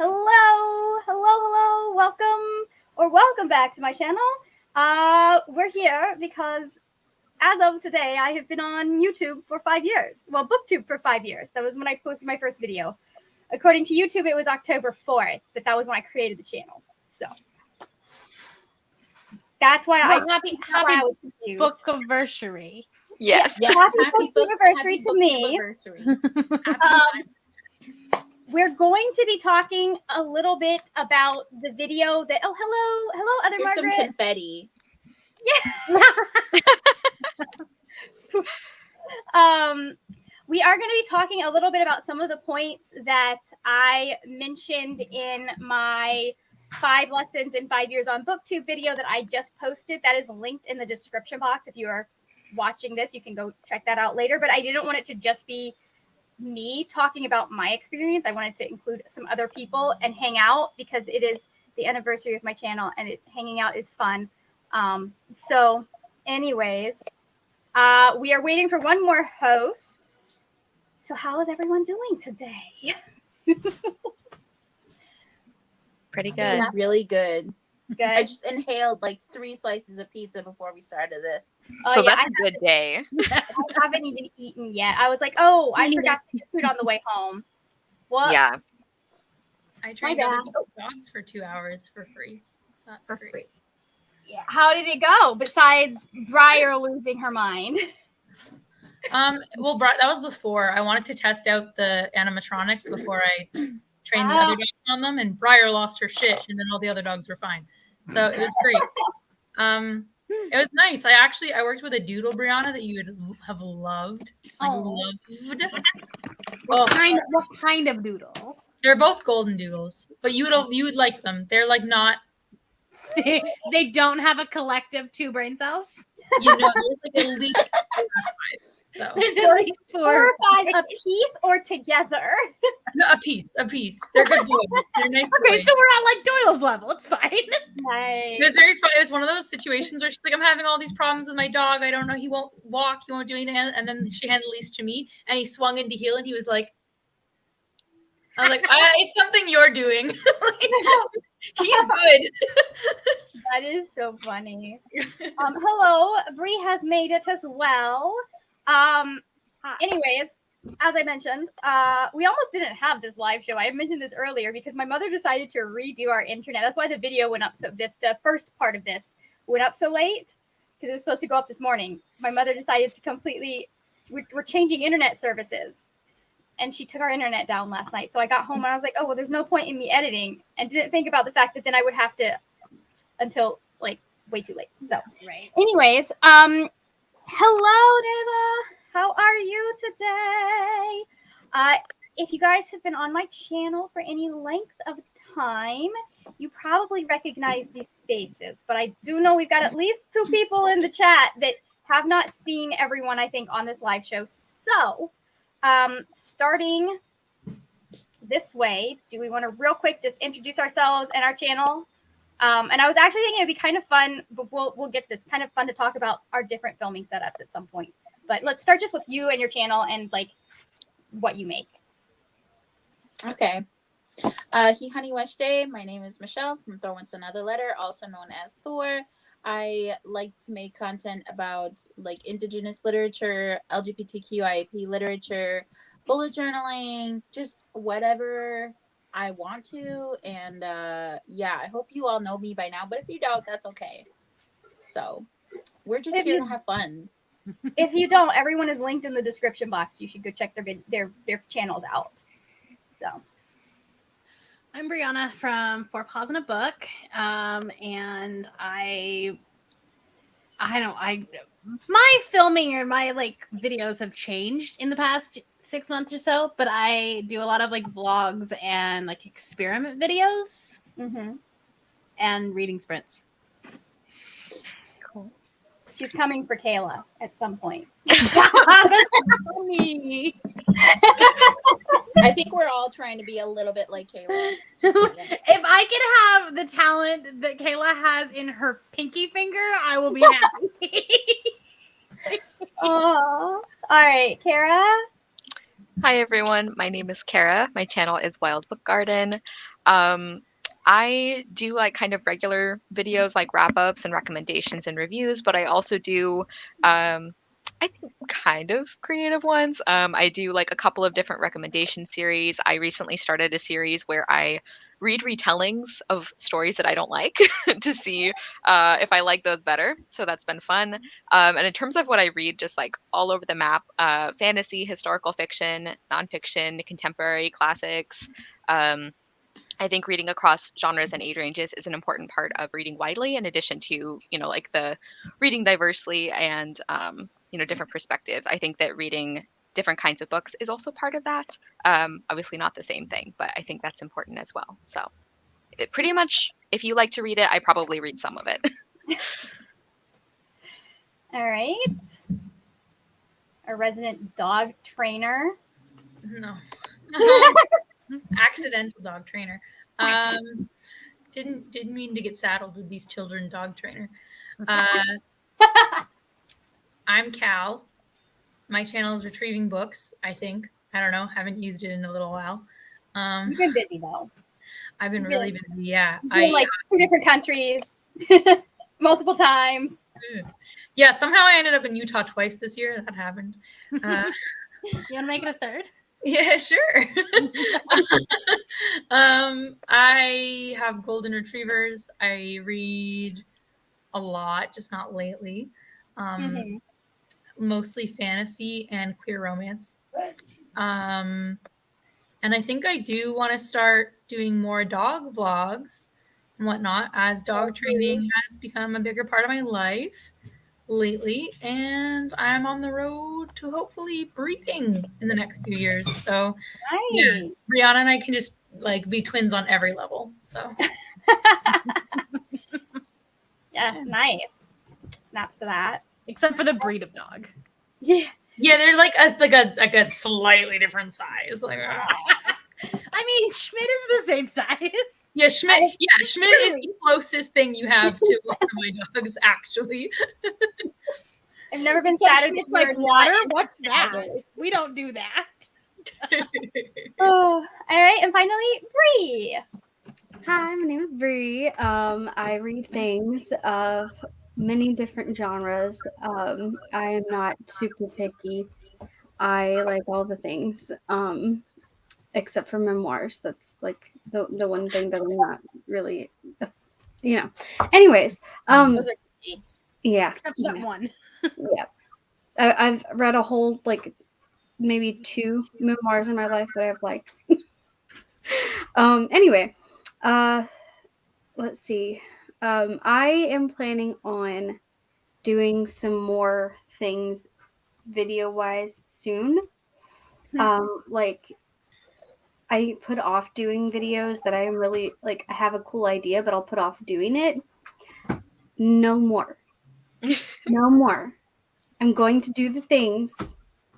Hello, welcome back to my channel. We're here because as of today, I have been on YouTube for 5 years. Well, BookTube for 5 years. That was when I posted my first video. According to YouTube, it was October 4th, but that was when I created the channel. So that's why I was confused. Book-anniversary. Yes. Yeah. Happy book anniversary to me. We're going to be talking a little bit about the video that. Oh, hello, other Here's Margaret. some confetti. Yeah. We are going to be talking a little bit about some of the points that I mentioned in my 5 lessons in 5 years on BookTube video that I just posted. That is linked in the description box. If you are watching this, you can go check that out later. But I didn't want it to just be me talking about my experience. I wanted to include some other people and hang out because it is the anniversary of my channel and hanging out is fun. So anyways, we are waiting for one more host. So how is everyone doing today? Pretty good. Really good. Good. I just inhaled like 3 slices of pizza before we started this. So that's a good day. I haven't even eaten yet. I was like, oh, I forgot to get food on the way home. What? Yeah. I trained other people's dogs for 2 hours for free. So that's great. Free. Yeah. How did it go? Besides Briar losing her mind. Well, that was before. I wanted to test out the animatronics before I trained the other dogs on them, and Briar lost her shit, and then all the other dogs were fine. So it was great. It was nice. I worked with a doodle, Brianna, that you would have loved. Loved. What kind of doodle? They're both golden doodles, but you would like them. They're like not. They don't have a collective 2 brain cells. There's like at least 4 or 5. So There's at least 4 or 5 a piece or together. no, a piece. They're good boys. They're nice Okay, boys. so we're at like Doyle's level. It's fine. Nice. It was very fun. It was one of those situations where she's like, I'm having all these problems with my dog. I don't know. He won't walk. He won't do anything. And then she handed Elise to me, and he swung into heel, and he was like, I was like, it's something you're doing. He's good. That is so funny. Hello, Bree has made it as well. Anyways, as I mentioned, we almost didn't have this live show. I mentioned this earlier because my mother decided to redo our internet. That's why the video went up the first part of this went up so late because it was supposed to go up this morning. My mother decided to we're changing internet services. And she took our internet down last night. So I got home and I was like, oh, well, there's no point in me editing. And didn't think about the fact that then I would have to until like way too late. So Right. anyways, hello, Neva. How are you today? If you guys have been on my channel for any length of time, you probably recognize these faces. But I do know we've got at least 2 people in the chat that have not seen everyone, I think, on this live show. So starting this way, do we want to real quick just introduce ourselves and our channel? And I was actually thinking it'd be kind of fun, but we'll get this kind of fun to talk about our different filming setups at some point. But let's start just with you and your channel and like what you make. Okay. He Honey Wesh Day. My name is Michelle from Thor Wants Another Letter, also known as Thor. I like to make content about like Indigenous literature, LGBTQIAP literature, bullet journaling, just whatever I want to. And yeah, I hope you all know me by now, but if you don't, that's okay. So we're just here to have fun. If you don't, everyone is linked in the description box. You should go check their channels out. So I'm Brianna from Four Paws in a Book, and my filming or my like videos have changed in the past 6 months or so, but I do a lot of like vlogs and like experiment videos and reading sprints. cool. She's coming for Kayla at some point. Me. I think we're all trying to be a little bit like Kayla. Just saying. If I could have the talent that Kayla has in her pinky finger, I will be happy. Oh, all right, Kara. Hi everyone, my name is Kara. My channel is Wild Book Garden. I do like kind of regular videos like wrap ups and recommendations and reviews, but I also do I think kind of creative ones. I do like a couple of different recommendation series. I recently started a series where I read retellings of stories that I don't like to see if I like those better. So that's been fun. And in terms of what I read, just like all over the map, fantasy, historical fiction, nonfiction, contemporary classics. I think reading across genres and age ranges is an important part of reading widely, in addition to, like the reading diversely and, different perspectives. I think that reading different kinds of books is also part of that. Obviously not the same thing, but I think that's important as well. So pretty much, if you like to read it, I probably read some of it. All right. A resident dog trainer. No. Accidental dog trainer. Didn't mean to get saddled with these children dog trainer. I'm Cal. My channel is retrieving books, I think. I don't know. Haven't used it in a little while. You've been busy though. I've been really busy. Yeah. Like 2 different countries, multiple times. Yeah. Somehow I ended up in Utah twice this year. That happened. You want to make it a third? Yeah, sure. I have golden retrievers. I read a lot, just not lately. Mostly fantasy and queer romance. And I think I do want to start doing more dog vlogs and whatnot, as dog training has become a bigger part of my life lately, and I'm on the road to hopefully breeding in the next few years. So yeah, Brianna and I can just like be twins on every level. So yes, nice. Snaps to that. Except for the breed of dog. Yeah. Yeah, they're like a slightly different size. Like, I mean, Schmidt is the same size. Yeah, Schmidt. Yeah, Schmidt is the closest thing you have to one of my dogs, actually. I've never been sad. It's like water. What's that? We don't do that. Oh, all right, and finally, Bree. Hi, my name is Bree. I read things of many different genres. I am not super picky. I like all the things, except for memoirs. That's like the one thing that I'm not really, Anyways, yeah. Except for that one. Yeah. I've read a whole, like, maybe 2 memoirs in my life that I've liked. Anyway, let's see. I am planning on doing some more things video-wise soon. Like, I put off doing videos that I am really, like, I have a cool idea, but I'll put off doing it. No more. No more. I'm going to do the things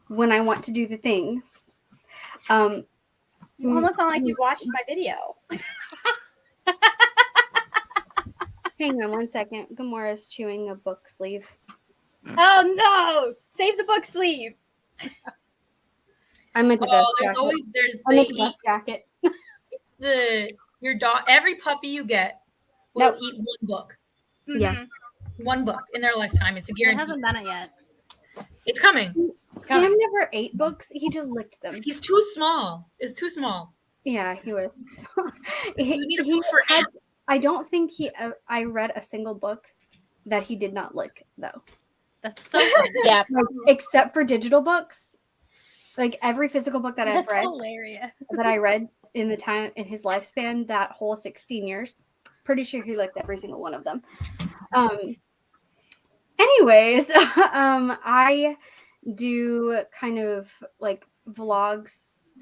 when I want to do the things. You almost sound like you watched my video. Hang on one second. Gamora's chewing a book sleeve. Oh no! Save the book sleeve. I meant the dust there's jacket. always I meant the dust jacket. It's your dog. Every puppy you get will eat one book. Yeah. One book in their lifetime. It's a It guarantee. hasn't done it yet. It's coming. Sam never ate books. He just licked them. He's too small. It's too small. Yeah, he was. You need a book for had, Ant. I don't think I read a single book that he did not lick, though. That's so funny. Yeah. Like, except for digital books. Like, every physical book that I've That's read, hilarious. that I read in the time in his lifespan, that whole 16 years, pretty sure he licked every single one of them. Anyways, I do kind of like vlogs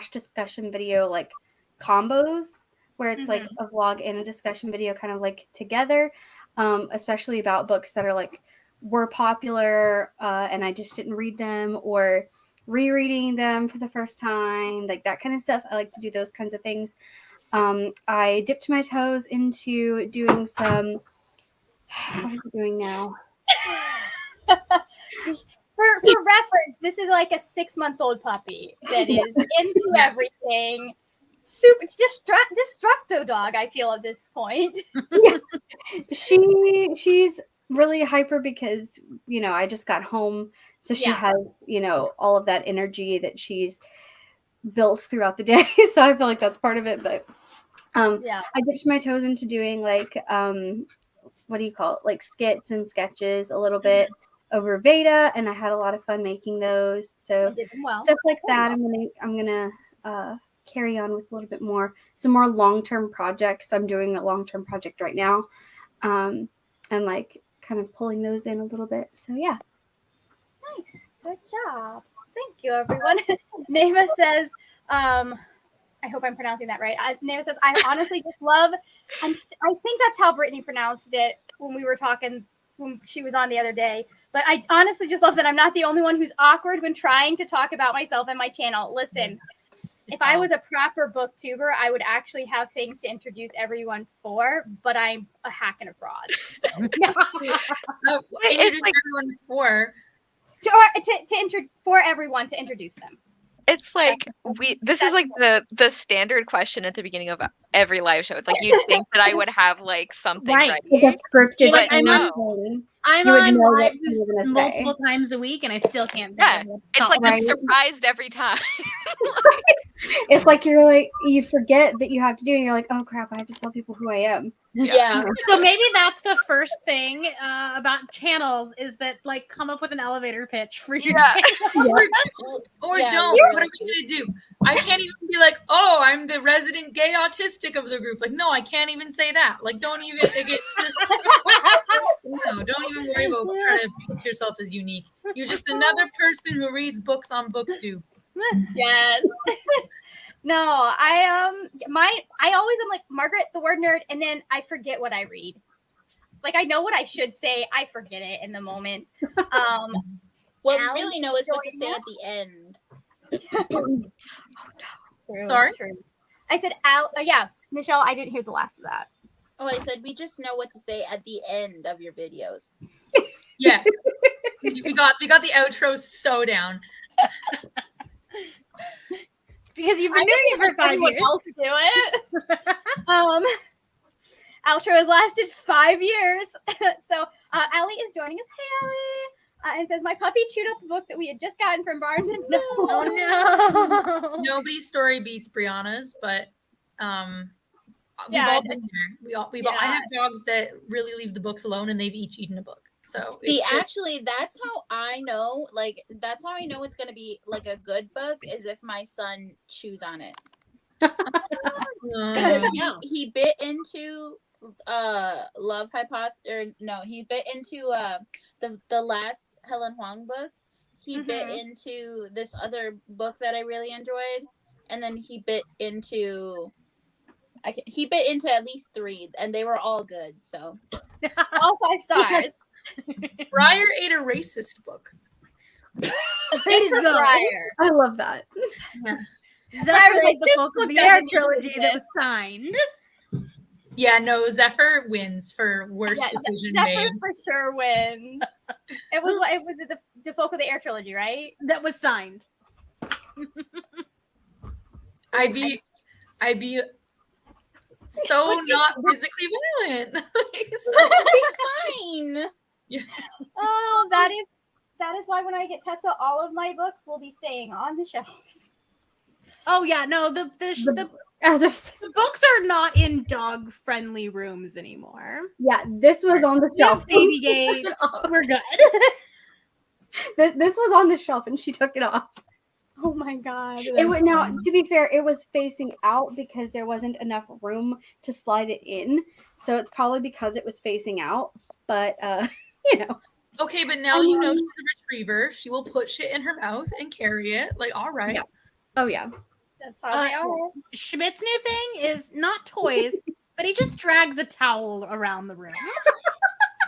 / discussion video, like combos, where it's like a vlog and a discussion video kind of like together, especially about books that are like were popular and I just didn't read them, or rereading them for the first time, like that kind of stuff. I like to do those kinds of things. I dipped my toes into doing some. What are we doing now? For reference, this is like a 6-month-old puppy that is into everything, super destructo dog, I feel at this point. She's really hyper because, you know, I just got home. So she Yeah. has, you know, all of that energy that she's built throughout the day. So I feel like that's part of it. But Yeah. I dipped my toes into doing like what do you call it? Like skits and sketches a little bit over Veda, and I had a lot of fun making those. So You did them well. stuff like that I'm gonna carry on with a little bit more, some more long-term projects. I'm doing a long-term project right now, and like kind of pulling those in a little bit. So yeah. Nice. Good job. Thank you, everyone. Neva says, I hope I'm pronouncing that right. Neva says, I honestly just love, I think that's how Brittany pronounced it when we were talking, when she was on the other day. But I honestly just love that I'm not the only one who's awkward when trying to talk about myself and my channel. Listen, if I was a proper booktuber, I would actually have things to introduce everyone for, but I'm a hack and a fraud. So. Introduce everyone for. For everyone to introduce them. It's like this is like the standard question at the beginning of every live show. It's like you'd think that I would have like something Right. ready. Like a scripted, But I'm you would on know live what you were gonna multiple say. times a week, and I still can't. Yeah, it's like I'm Right. surprised every time. It's like you're like, you forget that you have to do, and you're like, oh crap, I have to tell people who I am. Yeah. So maybe that's the first thing about channels is that like come up with an elevator pitch for your Yeah. channel. Or Yeah, don't. literally. What am I gonna do? I can't even be like, oh, I'm the resident gay autistic of the group. Like, no, I can't even say that. Like, don't even like, no, don't even worry about trying to pitch yourself as unique. You're just another person who reads books on BookTube. Yes. No, I always am like Margaret the word nerd, and then I forget what I read. Like I know what I should say, I forget it in the moment. What we Allie, really know is what to say at the end. Sorry? True. I said Al. Yeah, Michelle, I didn't hear the last of that. Oh, I said we just know what to say at the end of your videos. Yeah. we got the outro so down. It's because you've been doing it for 5 Everyone years. else do it. Outro has lasted 5 years. So Allie is joining us. Hey, Allie. And says, my puppy chewed up the book that we had just gotten from Barnes and Noble. Oh no. Nobody's story beats Brianna's, but we've Yeah, all been there. I have dogs that really leave the books alone, and they've each eaten a book. So See, it's actually, that's how I know. Like, that's how I know it's gonna be like a good book is if my son chews on it because he bit into love hypothesis, or no, he bit into the last Helen Huang book. He bit into this other book that I really enjoyed, and then he bit into at least 3, and they were all good. So All 5 stars. Briar ate a racist book. Way to go. Briar. I love that. Zephyr was like, the this book of book the air doesn't trilogy exist. that was signed. Yeah, no, Zephyr wins for worst Yeah, decision Zephyr made. for sure wins. It was the folk of the air trilogy, right? That was signed. I'd be so not physically violent. it'll be fine. Oh, that is why when I get Tessa, all of my books will be staying on the shelves. Oh yeah, no, the As I said, the books are not in dog friendly rooms anymore. yeah, this was on the We have shelf. baby gates. We're good. This was on the shelf, and she took it off. Oh my god. It would now. To be fair, it was facing out because there wasn't enough room to slide it in. So it's probably because it was facing out. But you know. Okay, but now you know she's a retriever. She will put shit in her mouth and carry it. Like, all right. Yeah. Oh yeah. That's how they are. Schmidt's new thing is not toys, but he just drags a towel around the room.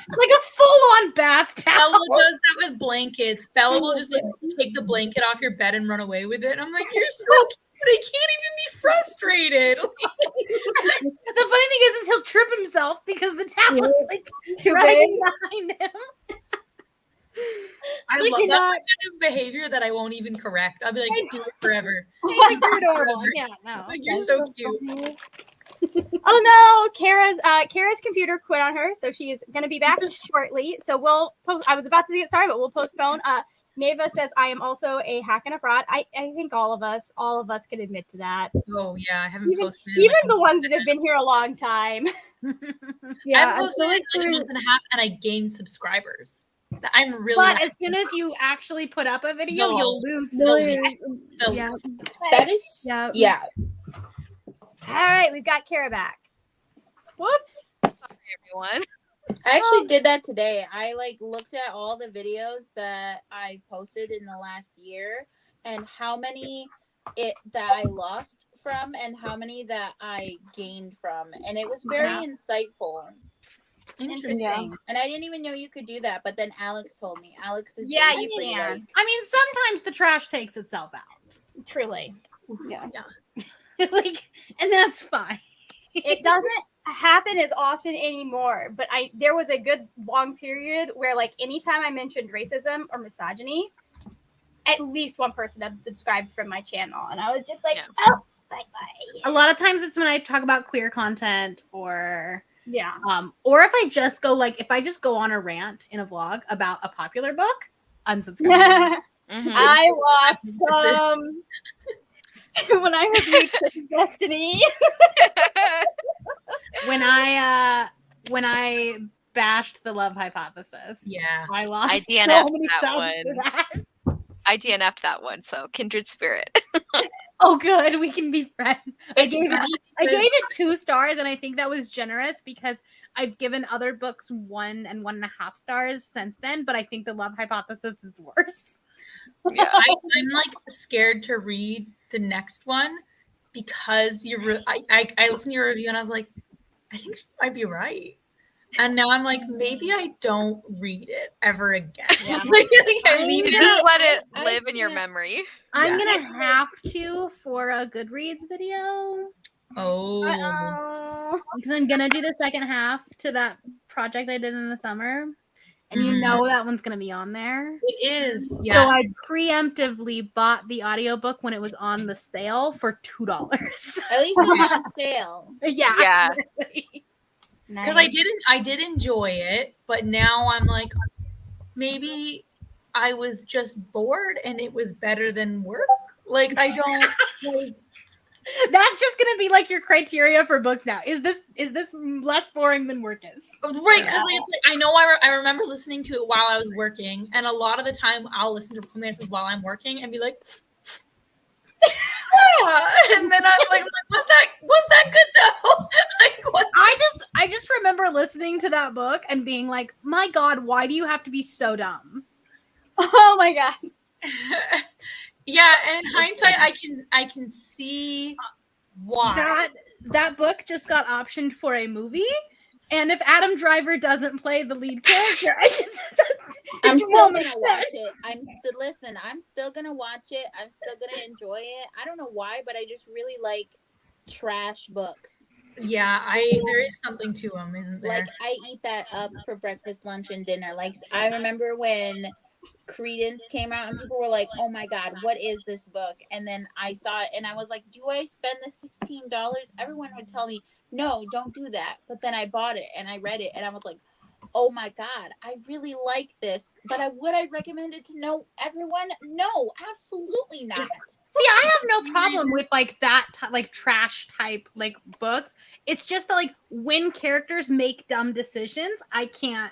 Like a full-on bath towel. Bella does that with blankets. Bella will just like take the blanket off your bed and run away with it. I'm like, you're so cute. I can't even be frustrated. The funny thing is he'll trip himself because the towel is like Too dragging big. behind him. I You love that cannot- kind of behavior that I won't even correct. I'll be like, do it forever. Like, you're adorable. Yeah, no. Like, you're so cute. Oh no, Kara's computer quit on her, so she is going to be back shortly. So we'll I was about to get started, but we'll postpone. Neva says I am also a hack and a fraud. I think all of us can admit to that. Oh yeah, I haven't posted. Even the ones that have been here a long time. Yeah, I posted like a month and a half, and I gained subscribers. I'm really. But as soon as you actually put up a video, No. you'll lose. Yeah. That is Yeah. All right, we've got Kara back. Whoops. Everyone. I actually did that today. I like looked at all the videos that I posted in the last year and how many that I lost from and how many that I gained from, and it was very insightful. Interesting. And I didn't even know you could do that, but then Alex told me. Alex is Yeah, you basically can. like, I mean, sometimes the trash takes itself out. Truly. Yeah. Like, and that's fine. It doesn't happen as often anymore, but there was a good long period where like anytime I mentioned racism or misogyny, at least one person unsubscribed from my channel, and I was just like, oh, bye. A lot of times it's when I talk about queer content or or if I just go on a rant in a vlog about a popular book, unsubscribe. I lost some when I reviewed Destiny. when I bashed the love hypothesis. Yeah. I lost I so DNF'd many that subs for one. that. I DNF'd that one, so kindred spirit. Oh, good. We can be friends. I It's gave funny it because- 2 stars, and I think that was generous because I've given other books 1 and 1.5 stars since then, but I think the love hypothesis is worse. Yeah. I'm like scared to read the next one because I listened to your review and I was like, I think she might be right. And now I'm like, maybe I don't read it ever again. Yeah. I leave You it. just let it I live in your can't- memory. I'm Yeah. gonna have to for a Goodreads video Oh. because I'm gonna do the second half to that project I did in the summer, and you Mhm. know that one's gonna be on there. It is. So Yeah. I preemptively bought the audiobook when it was on the sale for $2. at least it was on sale. Yeah. Yeah. Because I did enjoy it, but now I'm like, maybe I was just bored and it was better than work. Like I don't like, That's just gonna be like your criteria for books now. Is this less boring than work is? right, because like, it's like I know I remember listening to it while I was working, and a lot of the time I'll listen to romances while I'm working and be like, yeah. And then I'm like, was that good though? Like, what? I just remember listening to that book and being like, my God, why do you have to be so dumb? Oh my god. Yeah, and in hindsight, I can see why. That book just got optioned for a movie, and if Adam Driver doesn't play the lead character, I'm still gonna watch it. I'm still gonna watch it. I'm still gonna enjoy it. I don't know why, but I just really like trash books. Yeah, there is something to them, isn't there? Like I eat that up for breakfast, lunch, and dinner. Like I remember when Credence came out and people were like, oh my god, what is this book? And then I saw it and I was like, do I spend the $16? Everyone would tell me, no, don't do that. But then I bought it and I read it and I was like, oh my god, I really like this. But would I recommend it to everyone? No, absolutely not. See, I have no problem with like that like trash type like books. It's just that like when characters make dumb decisions, I can't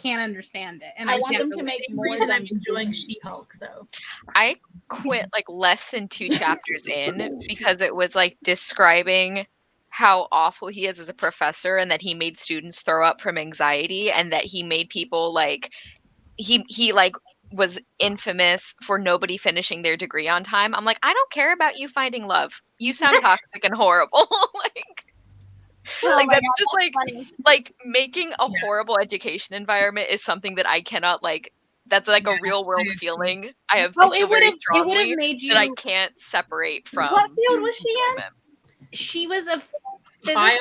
understand it. And I want them to The make same more reason dumb I'm enjoying decisions. She-Hulk though. I quit like less than 2 chapters in because it was like describing how awful he is as a professor and that he made students throw up from anxiety and that he made people like he like was infamous for nobody finishing their degree on time. I'm like, I don't care about you finding love. You sound toxic and horrible. Like that's just like making a horrible education environment is something that I cannot like. That's like a real world feeling. I have I feel very strongly made you that I can't separate from. What field was she in? She was a Bio.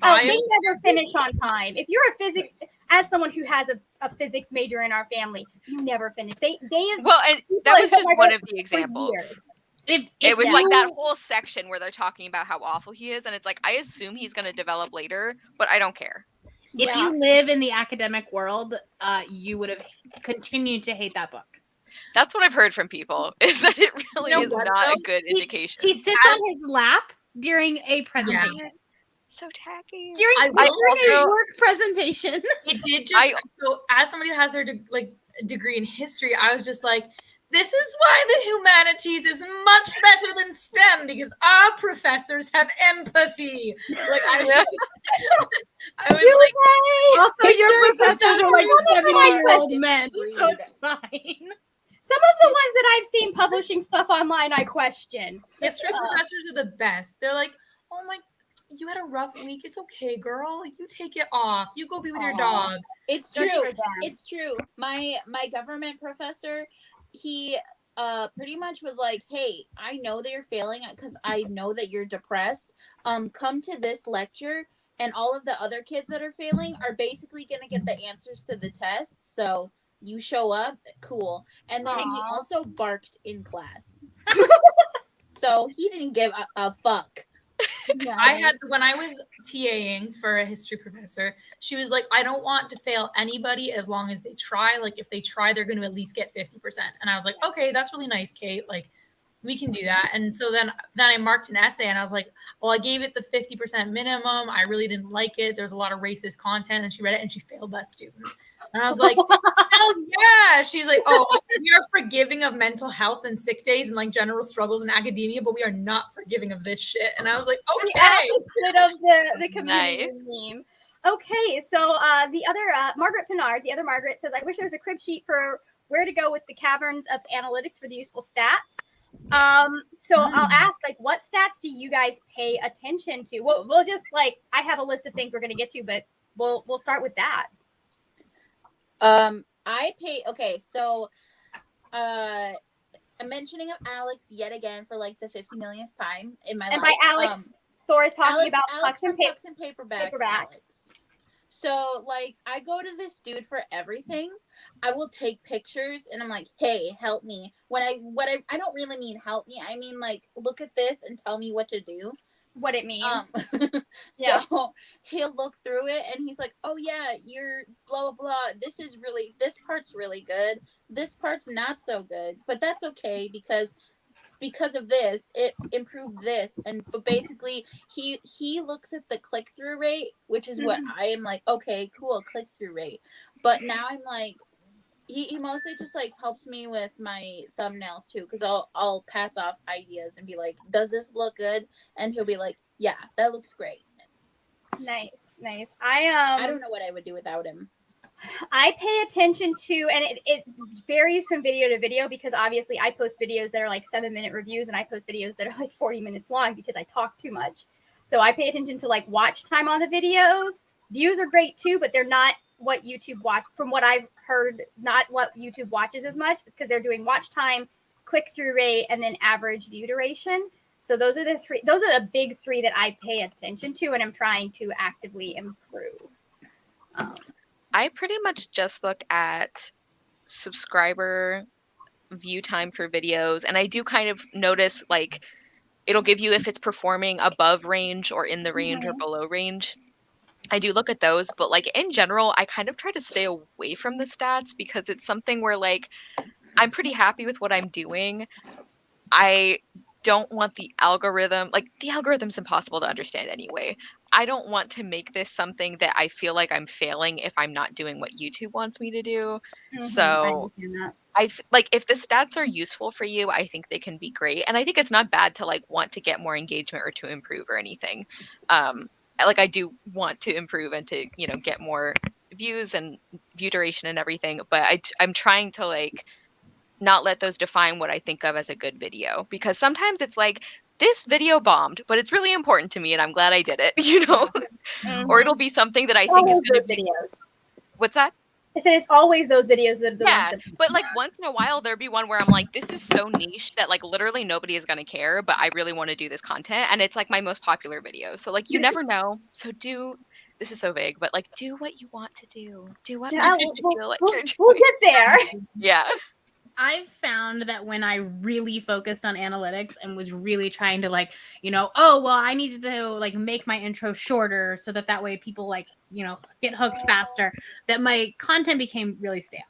Oh, they never finish on time. If you're a physics, as someone who has a a physics major in our family. You never finished. They have Well, and that people was have just put my one book of the for examples. years. It was like that whole section where they're talking about how awful he is, and it's like, I assume he's going to develop later, but I don't care. If you live in the academic world, you would have continued to hate that book. That's what I've heard from people, is that it really You know is what, not a though? good education. He sits on his lap during a presentation. So tacky. During I a work presentation. It did just so as somebody that has their degree in history, I was just like, this is why the humanities is much better than STEM, because our professors have empathy. Like I was just I was like, also your professors are like 70-year-old men, so it's fine. Some of the ones that I've seen publishing stuff online, I question. History professors are the best. They're like, oh my, you had a rough week. It's okay, girl. Like, you take it off. You go be with your dog. It's true. It's true. My government professor, he pretty much was like, hey, I know that you're failing because I know that you're depressed. Come to this lecture, and all of the other kids that are failing are basically gonna get the answers to the test. So you show up, cool. And then he also barked in class. So he didn't give a fuck. I had, when I was TAing for a history professor, she was like, I don't want to fail anybody as long as they try. Like, if they try, they're going to at least get 50%. And I was like, okay, that's really nice, Kate. Like, we can do that. And so then I marked an essay, and I was like, well, I gave it the 50% minimum. I really didn't like it. There's a lot of racist content. And she read it, and she failed that student. And I was like, hell yeah. She's like, oh, we are forgiving of mental health and sick days and like general struggles in academia, but we are not forgiving of this shit. And I was like, okay. The opposite of the community meme. Okay, so the other Margaret Pinard, the other Margaret, says, I wish there was a crib sheet for where to go with the caverns of analytics for the useful stats. So I'll ask, like, what stats do you guys pay attention to? We'll just, like, I have a list of things we're going to get to, but we'll start with that. I pay, okay, so I'm mentioning of Alex yet again for like the 50 millionth time in my life. And by Alex, Thor is talking about Alex from Pucks and Paperbacks. Alex. So like I go to this dude for everything. I will take pictures and I'm like, hey, help me. I don't really mean help me. I mean like look at this and tell me what to do. What it means. So he'll look through it and he's like, oh yeah, you're blah blah blah. This part's really good. This part's not so good. But that's okay because of this, it improved this. But basically he looks at the click-through rate, which is what I am like, okay, cool, click-through rate. But now I'm like, he mostly just like helps me with my thumbnails too, because I'll pass off ideas and be like, does this look good? And he'll be like, yeah, that looks great. Nice. I don't know what I would do without him. I pay attention to, and it varies from video to video, because obviously I post videos that are like 7-minute reviews and I post videos that are like 40 minutes long because I talk too much. So I pay attention to like watch time on the videos. Views are great too, but they're not what YouTube from what I've heard, not what YouTube watches as much, because they're doing watch time, click-through rate, and then average view duration. So those are the big three that I pay attention to and I'm trying to actively improve. I pretty much just look at subscriber view time for videos, and I do kind of notice like it'll give you if it's performing above range or in the range or below range. I do look at those, but like in general, I kind of try to stay away from the stats because it's something where like I'm pretty happy with what I'm doing. I don't want the algorithm, like the algorithm's impossible to understand anyway. I don't want to make this something that I feel like I'm failing if I'm not doing what YouTube wants me to do. So I like if the stats are useful for you, I think they can be great. And I think it's not bad to like want to get more engagement or to improve or anything. Like I do want to improve and to, you know, get more views and view duration and everything. But I'm trying to like not let those define what I think of as a good video, because sometimes it's like this video bombed, but it's really important to me and I'm glad I did it, you know, or it'll be something that I think is going to be videos. What's that? I said it's always those videos that are the ones that... but like once in a while there'll be one where I'm like, this is so niche that like literally nobody is going to care, but I really want to do this content, and it's like my most popular video. So like you never know. So do this is so vague, but like do what you want to do. Do what Yeah, makes you feel like you're we'll doing. get there. Yeah. I've found that when I really focused on analytics and was really trying to like, oh, well, I need to like make my intro shorter so that way people like, get hooked faster, that my content became really stale.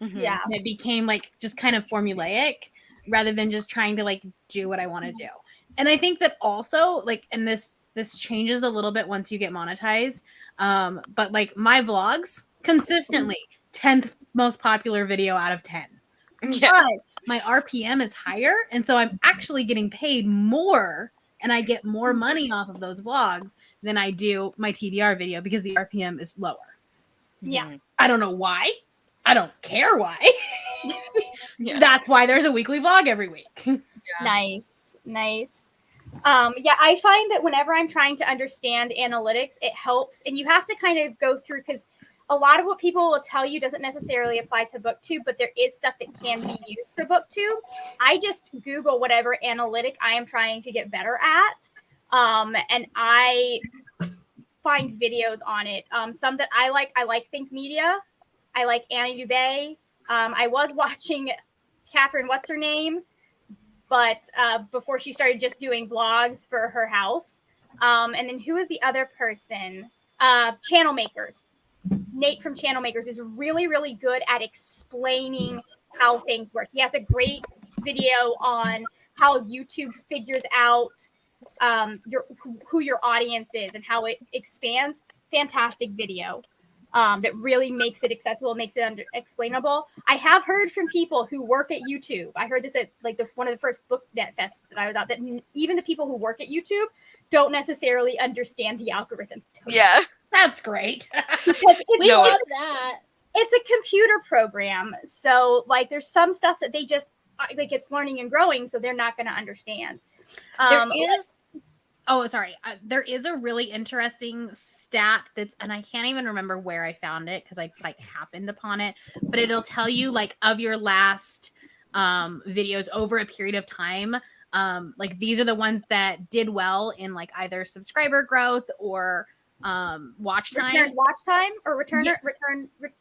Mhm. Yeah. And it became like just kind of formulaic rather than just trying to like do what I want to do. And I think that also like, and this changes a little bit once you get monetized. But like my vlogs consistently 10th most popular video out of 10. Yeah. But my RPM is higher. And so I'm actually getting paid more and I get more money off of those vlogs than I do my TBR video because the RPM is lower. Yeah. Mhm. I don't know why. I don't care why. Yeah. That's why there's a weekly vlog every week. Nice. Yeah, I find that whenever I'm trying to understand analytics, it helps. And you have to kind of go through, because a lot of what people will tell you doesn't necessarily apply to BookTube, but there is stuff that can be used for BookTube. I just Google whatever analytic I am trying to get better at. And I find videos on it. Some that I like Think Media. I like Annie Dubé. I was watching Catherine, what's her name? But before she started just doing vlogs for her house. And then who is the other person? Channel Makers. Nate from Channel Makers is really, really good at explaining how things work. He has a great video on how YouTube figures out who your audience is and how it expands. Fantastic video. That really makes it accessible, makes it explainable. I have heard from people who work at YouTube. I heard this at like one of the first BookNet fests that I was at, that even the people who work at YouTube don't necessarily understand the algorithms. Yeah. That's great. Because We love that. it's a computer program. So like there's some stuff that they just like it's learning and growing, so they're not going to understand. There is a really interesting stat and I can't even remember where I found it because I like happened upon it, but it'll tell you like of your last videos over a period of time. Like these are the ones that did well in like either subscriber growth or watch time.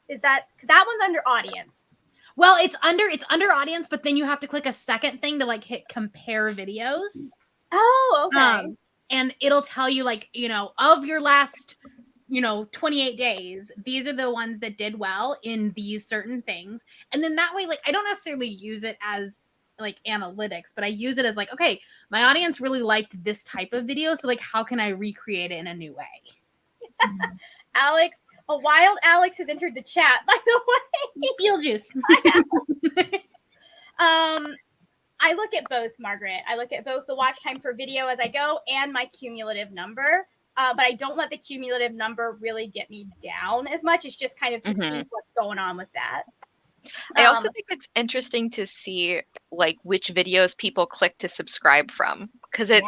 Is that one's under audience? Well, it's under audience, but then you have to click a second thing to like hit compare videos. Oh, okay. And it'll tell you like, of your last, 28 days, these are the ones that did well in these certain things. And then that way, like, I don't necessarily use it as like analytics, but I use it as like, okay, my audience really liked this type of video. So like, how can I recreate it in a new way? Alex, a wild Alex has entered the chat, by the way. Beetlejuice. I look at both, Margaret. I look at both the watch time per video as I go and my cumulative number. But I don't let the cumulative number really get me down as much. It's just kind of to see what's going on with that. I also think it's interesting to see like which videos people click to subscribe from, because it's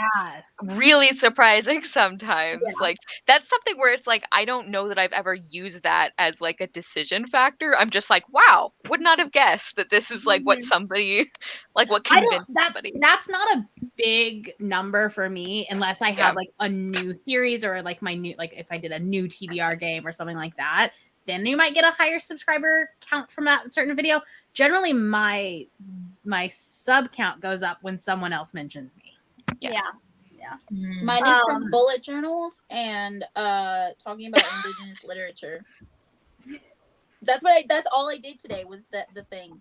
really surprising sometimes. Yeah. Like that's something where it's like I don't know that I've ever used that as like a decision factor. I'm just like, wow, would not have guessed that this is like what somebody like what convinced somebody. That's not a big number for me unless I have like a new series or like my new, like if I did a new TBR game or something like that. Then you might get a higher subscriber count from that certain video. Generally, my sub count goes up when someone else mentions me. Yeah. Mine is from bullet journals and talking about indigenous literature. That's all I did today was the thing.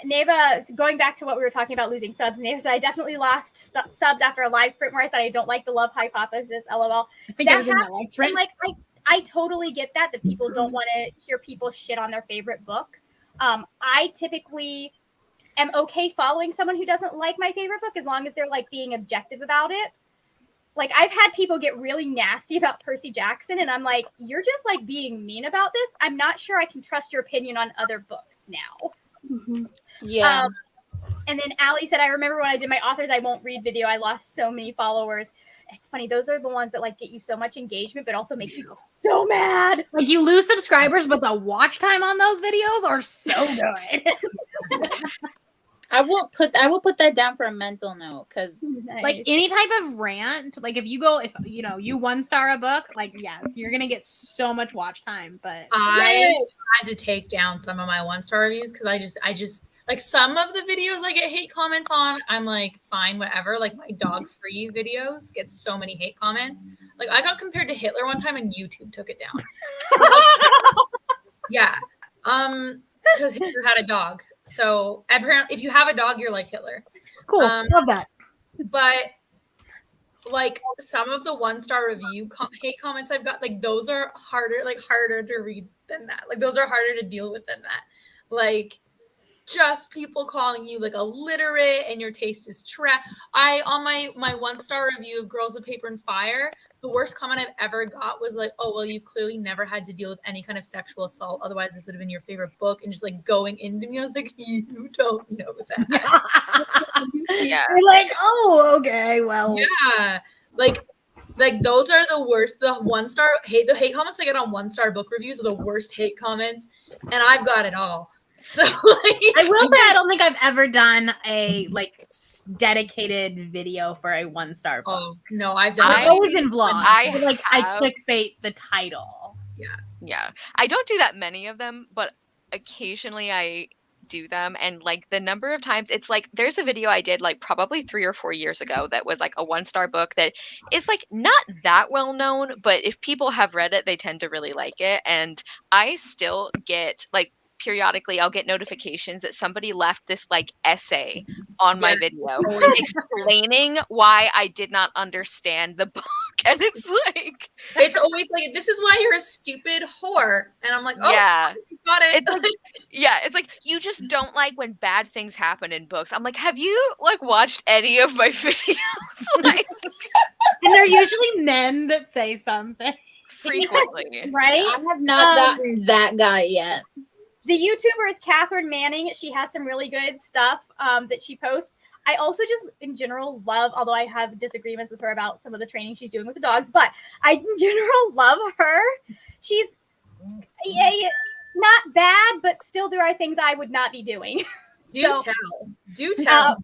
Neva, going back to what we were talking about losing subs, Neva said, I definitely lost subs after a live sprint where I said I don't like the love hypothesis, LOL. I think I was in that live sprint. Like, I totally get that people don't want to hear people shit on their favorite book. I typically am okay following someone who doesn't like my favorite book as long as they're like being objective about it. Like I've had people get really nasty about Percy Jackson and I'm like, you're just like being mean about this. I'm not sure I can trust your opinion on other books now. Yeah. And then Allie said, I remember when I did my authors I won't read video, I lost so many followers. It's funny, those are the ones that like get you so much engagement but also make people so mad. Like you lose subscribers, but the watch time on those videos are so good. I will put that down for a mental note because like any type of rant, like if you 1-star a book, like yes, you're gonna get so much watch time. But I had to take down some of my 1-star reviews because I just like some of the videos I get hate comments on, I'm like, fine, whatever. Like my dog free videos get so many hate comments. Like I got compared to Hitler one time and YouTube took it down. Yeah. Because Hitler had a dog. So apparently if you have a dog, you're like Hitler. cool. Love that. But like some of the 1-star review hate comments I've got, like those are harder to read than that. Like those are harder to deal with than that. Like just people calling you like illiterate and your taste is trash. On my 1-star review of Girls of Paper and Fire, the worst comment I've ever got was like, oh, well, you've clearly never had to deal with any kind of sexual assault. Otherwise, this would have been your favorite book. And just like going into me, I was like, you don't know that. Yeah. You're like, oh, okay, well. Yeah. Like those are the worst. The 1-star hate comments I get on 1-star book reviews are the worst hate comments. And I've got it all. So like, I will say I don't think I've ever done a like dedicated video for a 1-star book. oh no, I've done I'm always in vlogs. I I clickbait the title. Yeah. I don't do that many of them, but occasionally I do them. And like the number of times it's like there's a video I did like probably 3 or 4 years ago that was like a 1-star book that is like not that well known, but if people have read it, they tend to really like it. And I still get like periodically I'll get notifications that somebody left this like essay on my video explaining why I did not understand the book. And it's always like, this is why you're a stupid whore. And I'm like, oh yeah, got it. it's like, yeah, it's like you just don't like when bad things happen in books. I'm like, have you like watched any of my videos? Like, and they're usually men that say something frequently, right? I have not gotten that guy yet. The YouTuber is Catherine Manning. She has some really good stuff that she posts. I also just, in general, love, although I have disagreements with her about some of the training she's doing with the dogs, but I, in general, love her. She's not bad, but still there are things I would not be doing. Do tell.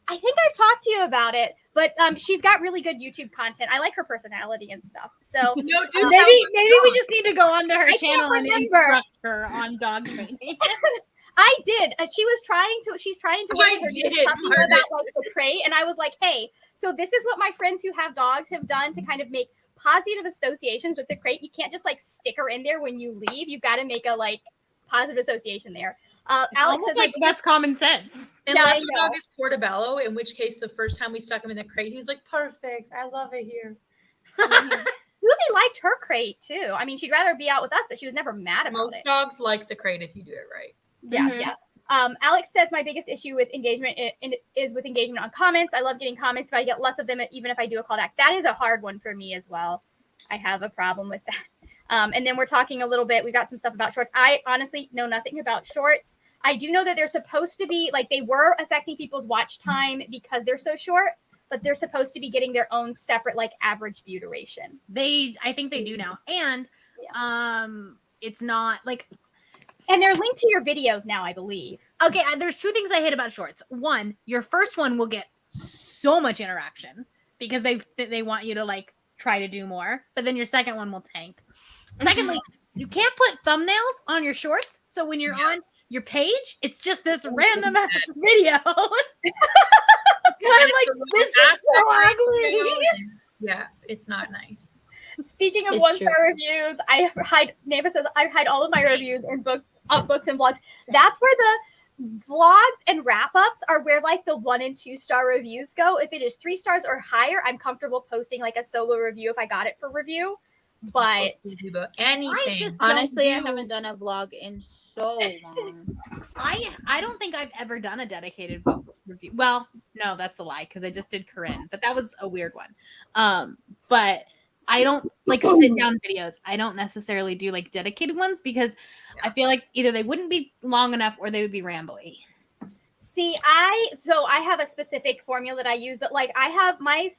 I think I've talked to you about it, but she's got really good YouTube content. I like her personality and stuff. So maybe we just need to go onto her channel and instruct her on dog training. I did. She's trying to work her talking about like the crate, and I was like, hey, so this is what my friends who have dogs have done to kind of make positive associations with the crate. You can't just like stick her in there when you leave. You've got to make a like positive association there. Alex says like that's common sense. Unless your dog is Portobello, in which case the first time we stuck him in the crate, he was like, perfect. I love it here. Susie liked her crate too. I mean, she'd rather be out with us, but she was never mad about it. Most dogs like the crate if you do it right. Yeah, yeah. Alex says my biggest issue with engagement is with engagement on comments. I love getting comments, but I get less of them even if I do a call to act. That is a hard one for me as well. I have a problem with that. And then we're talking a little bit. We got some stuff about shorts. I honestly know nothing about shorts. I do know that they're supposed to be like they were affecting people's watch time because they're so short, but they're supposed to be getting their own separate like average view duration. I think they do now. And it's not like, and they're linked to your videos now, I believe. Okay, there's 2 things I hate about shorts. One, your first one will get so much interaction because they want you to like try to do more, but then your second one will tank. Secondly, you can't put thumbnails on your shorts, so when you're on your page, it's just this random ass video. And I'm like, this is so ugly. Yeah, it's not nice. Speaking of 1-star reviews, Neva says I hide all of my reviews in books and vlogs. That's where the vlogs and wrap-ups are where like the 1 and 2-star reviews go. If it is 3 stars or higher, I'm comfortable posting like a solo review if I got it for review. But anything. Honestly, I haven't done a vlog in so long. I don't think I've ever done a dedicated book review. Well, no, that's a lie because I just did Corinne, but that was a weird one. But I don't like sit down videos. I don't necessarily do like dedicated ones because I feel like either they wouldn't be long enough or they would be rambly. See, I have a specific formula that I use, but like I have my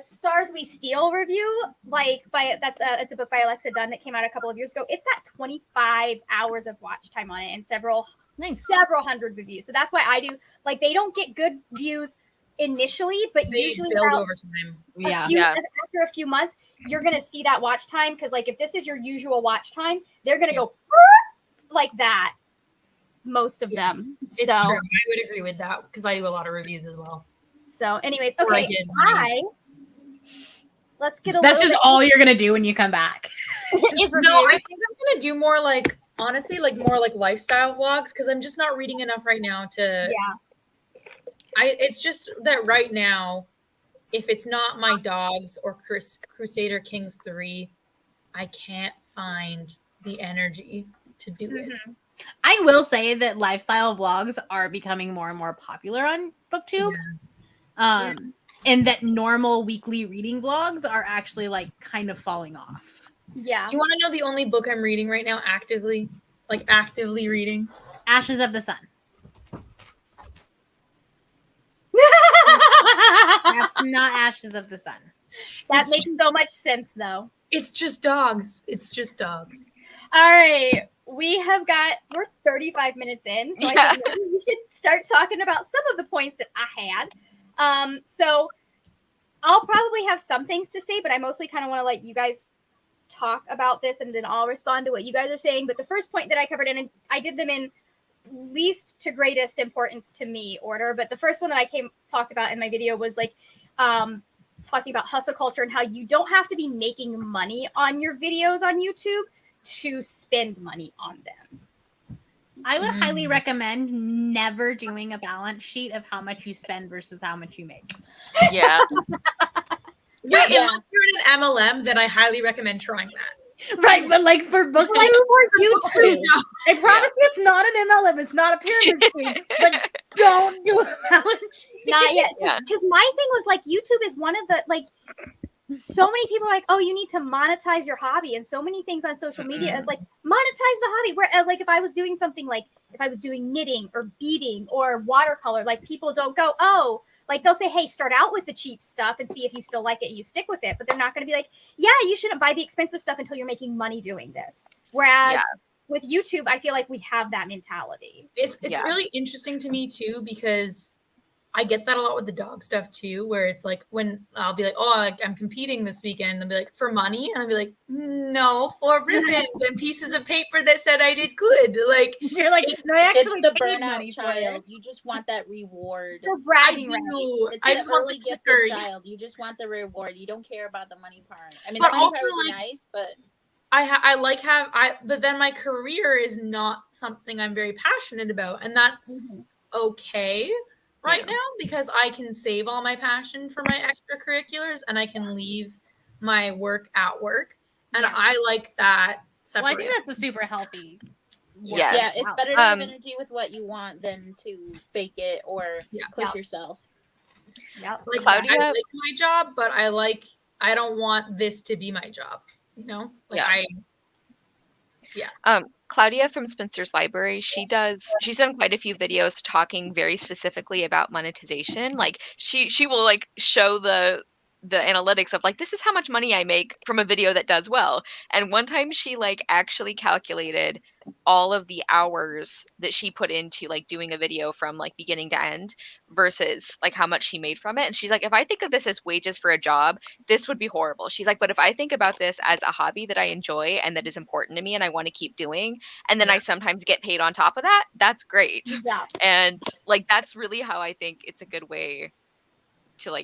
Stars We Steal review, it's a book by Alexa Dunn that came out a couple of years ago. It's got 25 hours of watch time on it and several hundred reviews. So that's why I do they don't get good views initially, but They usually build over time. after a few months, you're gonna see that watch time because if this is your usual watch time, they're gonna go like that. Most of them. It's true. I would agree with that because I do a lot of reviews as well. So, anyways, Or I okay. did. Let's get a That's little just all you're gonna do when you come back. is reviews. No, I think I'm gonna do more honestly, more lifestyle vlogs because I'm just not reading enough right now to. Yeah. It's just that right now, if it's not my dogs or Crusader Kings 3, I can't find the energy to do it. I will say that lifestyle vlogs are becoming more and more popular on BookTube. Yeah. And that normal weekly reading vlogs are actually kind of falling off. Yeah. Do you want to know the only book I'm reading right now actively reading? Ashes of the Sun. That's not Ashes of the Sun. That makes so much sense, though. It's just dogs. All right. We're 35 minutes in, so I think maybe we should start talking about some of the points that I had. So I'll probably have some things to say, but I mostly kind of want to let you guys talk about this, and then I'll respond to what you guys are saying. But the first point that I covered, and I did them in least to greatest importance to me order, but the first one that I talked about in my video was talking about hustle culture and how you don't have to be making money on your videos on YouTube to spend money on them. I would highly recommend never doing a balance sheet of how much you spend versus how much you make. Yeah. Unless you're in an MLM, then I highly recommend trying that. Right, but for BookTube or YouTube, I promise you it's not an MLM, it's not a pyramid scheme, but don't do a balance sheet. Not yet. Yeah. Because my thing was YouTube is one of the so many people are oh, you need to monetize your hobby, and so many things on social media is monetize the hobby. Whereas if I was doing something if I was doing knitting or beading or watercolor, people don't go, oh, they'll say, hey, start out with the cheap stuff and see if you still like it and you stick with it. But they're not going to be yeah, you shouldn't buy the expensive stuff until you're making money doing this. Whereas with YouTube, I feel we have that mentality. It's really interesting to me too, because I get that a lot with the dog stuff too, where it's when I'll be I'm competing this weekend, and they'll be for money, and I'll be no, for ribbons and pieces of paper that said I did good. You're it's the burnout child. You just want that reward. The bragging It's I the just want early the gifted clickers. child. You just want the reward. You don't care about the money part. I mean, But the money also, part would be nice, but but then my career is not something I'm very passionate about, and that's okay right now, because I can save all my passion for my extracurriculars and I can leave my work at work, and I like that separation. Well, I think that's a super healthy. Yes. yeah, it's better to have energy with what you want than to fake it or push yourself. Yeah, Claudia, I like my job, but I don't want this to be my job. Claudia from Spencer's Library, she's done quite a few videos talking very specifically about monetization. She will show the analytics of this is how much money I make from a video that does well. And one time she actually calculated all of the hours that she put into doing a video from beginning to end versus how much she made from it. And she's if I think of this as wages for a job, this would be horrible. She's but if I think about this as a hobby that I enjoy and that is important to me and I want to keep doing, and then I sometimes get paid on top of that, that's great. Yeah. And that's really how I think it's a good way to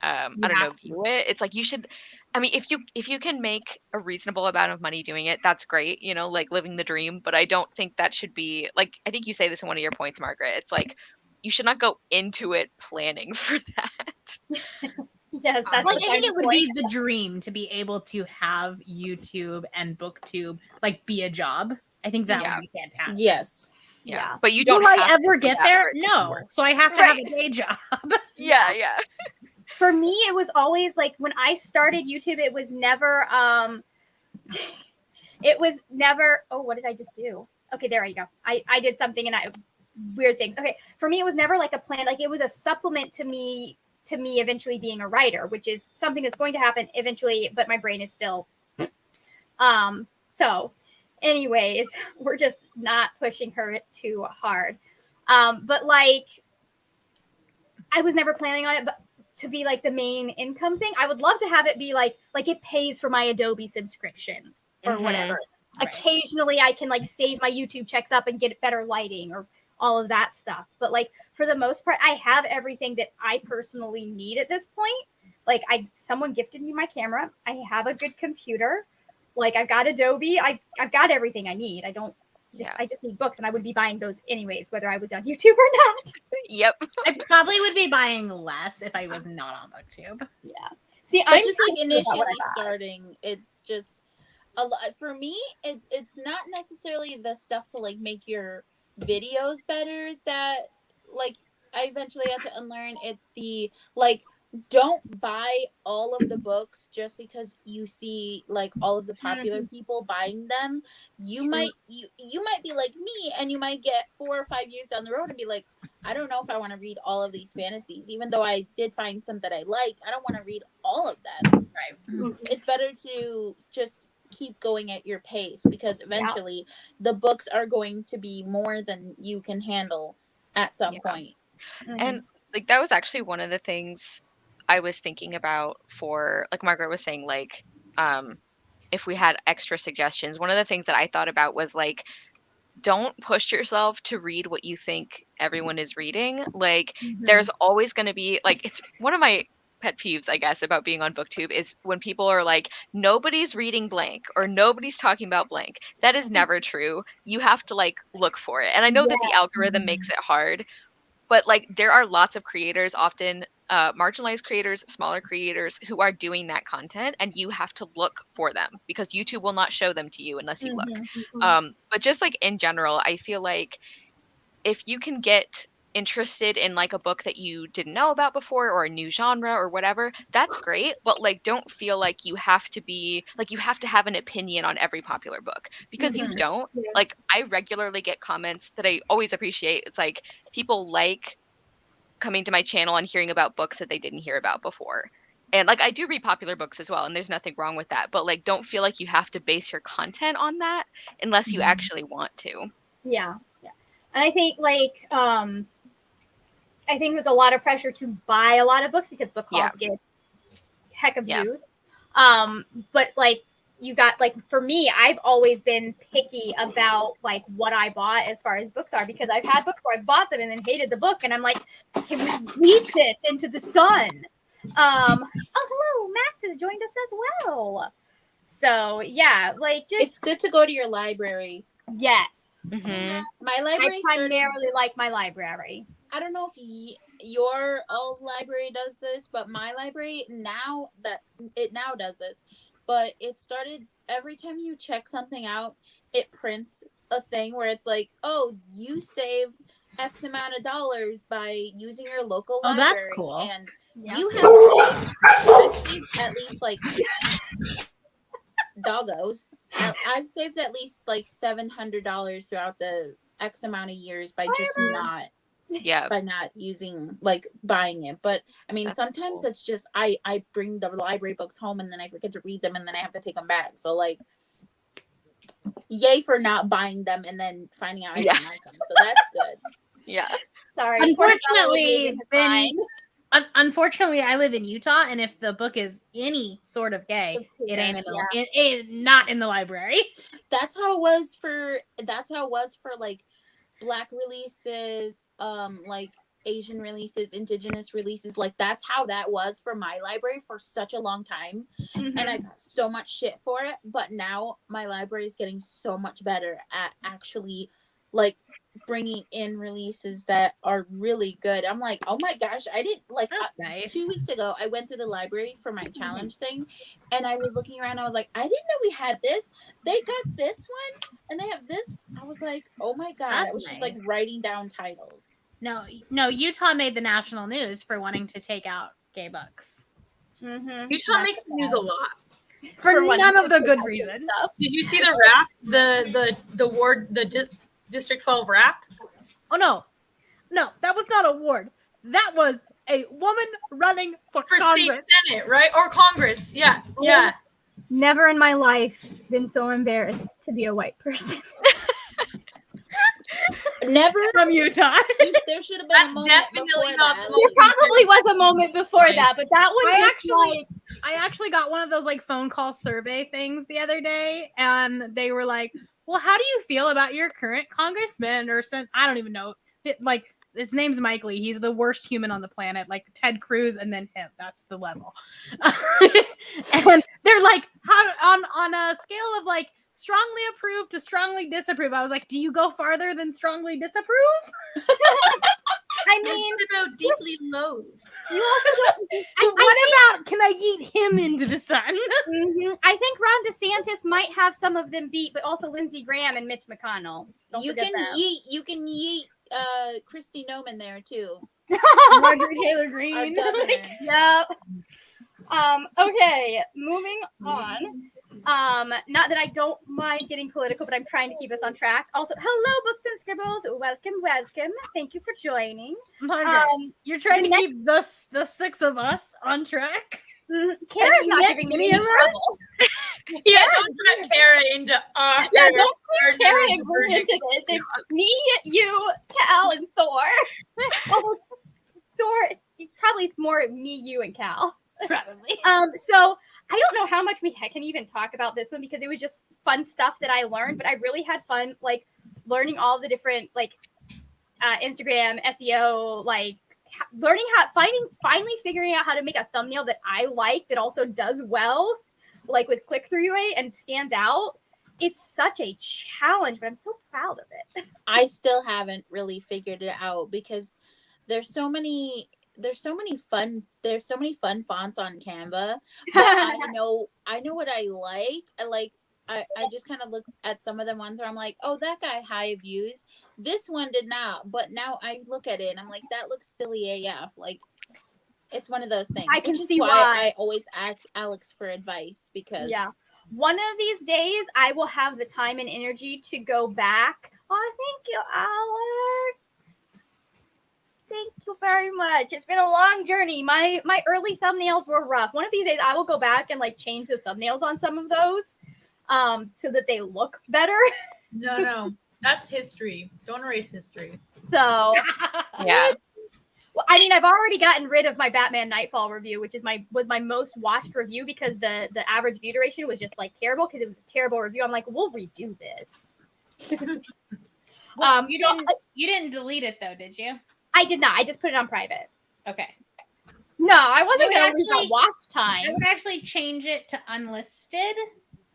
I don't know, view it. It's you should, I mean, if you can make a reasonable amount of money doing it, that's great, living the dream. But I don't think that should be I think you say this in one of your points, Margaret. It's you should not go into it planning for that. Yes, that's I think it would be the dream to be able to have YouTube and BookTube be a job. I think that would be fantastic. Yes. Yeah. But you don't Will have I ever get there? to No. work. So I have to have a day job. Yeah. For me, it was always when I started YouTube, it was never oh, what did I just do? Okay, there you go. I did something and weird things. Okay. For me, it was never a plan. It was a supplement to me to me eventually being a writer, which is something that's going to happen eventually, but my brain is still. So anyways, we're just not pushing her too hard. But like, I was never planning on it to be like the main income thing. I would love to have it be like it pays for my Adobe subscription or whatever. Right. Occasionally I can like save my YouTube checks up and get better lighting or all of that stuff. But like for the most part, I have everything that I personally need at this point. Like someone gifted me my camera. I have a good computer. Like I've got Adobe. I've got everything I need. I just need books, and I would be buying those anyways, whether I was on YouTube or not. Yep. I probably would be buying less if I was not on BookTube. Yeah. See, I'm just like initially starting. It's just a lot for me. It's not necessarily the stuff to like make your videos better that like I eventually had to unlearn. It's the like, don't buy all of the books just because you see like all of the popular people buying them. You might be like me, and you might get 4 or 5 years down the road and be like, I don't know if I want to read all of these fantasies, even though I did find some that I liked. I don't want to read all of them. Right. It's better to just keep going at your pace, because eventually the books are going to be more than you can handle at some point. And like that was actually one of the things I was thinking about for, like Margaret was saying, like if we had extra suggestions. One of the things that I thought about was like, don't push yourself to read what you think everyone is reading. Like there's always going to be like, it's one of my pet peeves, I guess, about being on BookTube is when people are like, nobody's reading blank or nobody's talking about blank. That is never true. You have to like look for it. And I know that the algorithm makes it hard, but like there are lots of creators, often marginalized creators, smaller creators who are doing that content, and you have to look for them because YouTube will not show them to you unless you look. But just like in general, I feel like if you can get interested in like a book that you didn't know about before or a new genre or whatever, that's great. But like, don't feel like you have to be like, you have to have an opinion on every popular book, because you don't. Like I regularly get comments that I always appreciate. It's like people like coming to my channel and hearing about books that they didn't hear about before. And like I do read popular books as well, and there's nothing wrong with that, but like don't feel like you have to base your content on that unless you actually want to. Yeah. And I think like I think there's a lot of pressure to buy a lot of books because book hauls get heck of views. But like you got like, for me, I've always been picky about like what I bought as far as books are, because I've had books where I've bought them and then hated the book, and I'm like, can we read this into the sun? Oh hello, Max has joined us as well. So yeah, like just it's good to go to your library. Yes. My library I primarily like my library. I don't know if your old library does this, but my library now does this. But it started every time you check something out, it prints a thing where it's like, oh, you saved X amount of dollars by using your local library. Oh, that's cool. And you have saved at least like doggos. I've saved at least like $700 throughout the X amount of years by just not using, like, buying it. But I mean, sometimes it's just I bring the library books home and then I forget to read them and then I have to take them back. So like, yay for not buying them and then finding out I didn't like them. So that's good. Sorry. Unfortunately, I live in Utah, and if the book is any sort of gay, it ain't in the it is not in the library. That's how it was for like Black releases, like Asian releases, Indigenous releases. Like that's how that was for my library for such a long time, and I got so much shit for it. But now my library is getting so much better at actually like bringing in releases that are really good. I'm like, oh my gosh, I didn't like. Nice. 2 weeks ago, I went through the library for my challenge thing, and I was looking around. I was like, I didn't know we had this. They got this one, and they have this. I was like, oh my god! I was just like writing down titles. No, Utah made the national news for wanting to take out gay books. Utah makes the news a lot for none of the good reasons. Did you see the rap? The District 12 rap? Oh no, that was not a ward. That was a woman running for For state Congress. senate, right? Or Congress. Yeah. Yeah. Never in my life been so embarrassed to be a white person. Never. From Utah. There should have been That's a moment definitely before not that. the There most probably was a moment before Right. that, but that one I actually got one of those like phone call survey things the other day, and they were like, "Well, how do you feel about your current congressman or I don't even know. Like his name's Mike Lee. He's the worst human on the planet, like Ted Cruz, and then him. That's the level." And they're like, "How on a scale of like strongly approve to strongly disapprove?" I was like, "Do you go farther than strongly disapprove?" I mean, What about deeply loathe? you also don't. What about can I yeet him into the sun? I think Ron DeSantis might have some of them beat, but also Lindsey Graham and Mitch McConnell. Don't You forget can them. you can yeet Kristi Noem there too. Marjorie Taylor Our Greene. governor. Yep. Okay, moving on. Not that I don't mind getting political, but I'm trying to keep us on track. Also, hello, Books and Scribbles. Welcome. Thank you for joining. Margaret, you're trying the to keep the six of us on track. Kara's you not met giving me any any of us? trouble. Yeah, don't put Kara into Yeah, don't our put Kara narrative into this. It's me, you, Cal, and Thor. Although Thor, probably it's more me, you, and Cal. Probably. So I don't know how much we can even talk about this one because it was just fun stuff that I learned, but I really had fun like learning all the different like Instagram SEO, like learning how finally figuring out how to make a thumbnail that I like that also does well, like with click-through rate and stands out. It's such a challenge, but I'm so proud of it. I still haven't really figured it out because there's so many fun fonts on Canva, but I know what I like. I just kind of look at some of the ones where I'm like, oh, that guy high views. This one did not, but now I look at it and I'm like, that looks silly AF. Like, it's one of those things. I can which is see why. I always ask Alex for advice because one of these days I will have the time and energy to go back. Oh, thank you, Alex. Thank you very much. It's been a long journey. My early thumbnails were rough. One of these days I will go back and like change the thumbnails on some of those so that they look better. No. That's history. Don't erase history. So Yeah. well, I mean, I've already gotten rid of my Batman Nightfall review, which is was my most watched review because the average view duration was just like terrible because it was a terrible review. I'm like, we'll redo this. Well, you didn't delete it though, did you? I did not. I just put it on private. Okay. No, I wasn't I would going to lose my actually- watch I time. would actually change it to unlisted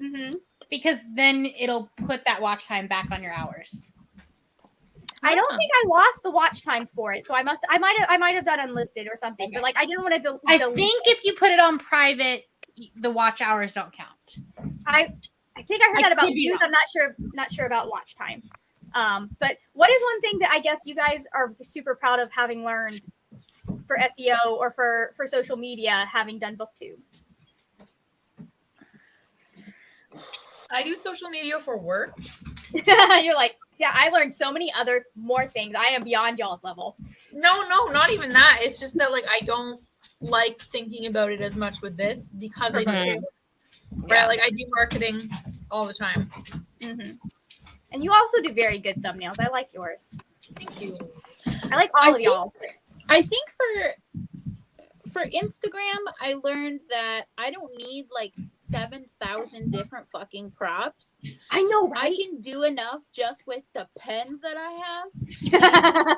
hmm because then it'll put that watch time back on your hours. I don't think I lost the watch time for it, so I might have done unlisted or something. Okay. But like, I didn't want to. I think if you put it on private, the watch hours don't count. I think I heard that about could be views. wrong. I'm not sure about watch time. But what is one thing that I guess you guys are super proud of having learned for SEO or for social media, having done BookTube? I do social media for work. You're like, yeah, I learned so many more things. I am beyond y'all's level. No, not even that. It's just that like I don't like thinking about it as much with this because I do Mhm. right. Like I do marketing all the time. Mm-hmm. And you also do very good thumbnails. I like yours. Thank you. I like all of y'all. I think for Instagram, I learned that I don't need like 7,000 different fucking props. I know, I right? can do enough just with the pens that I have.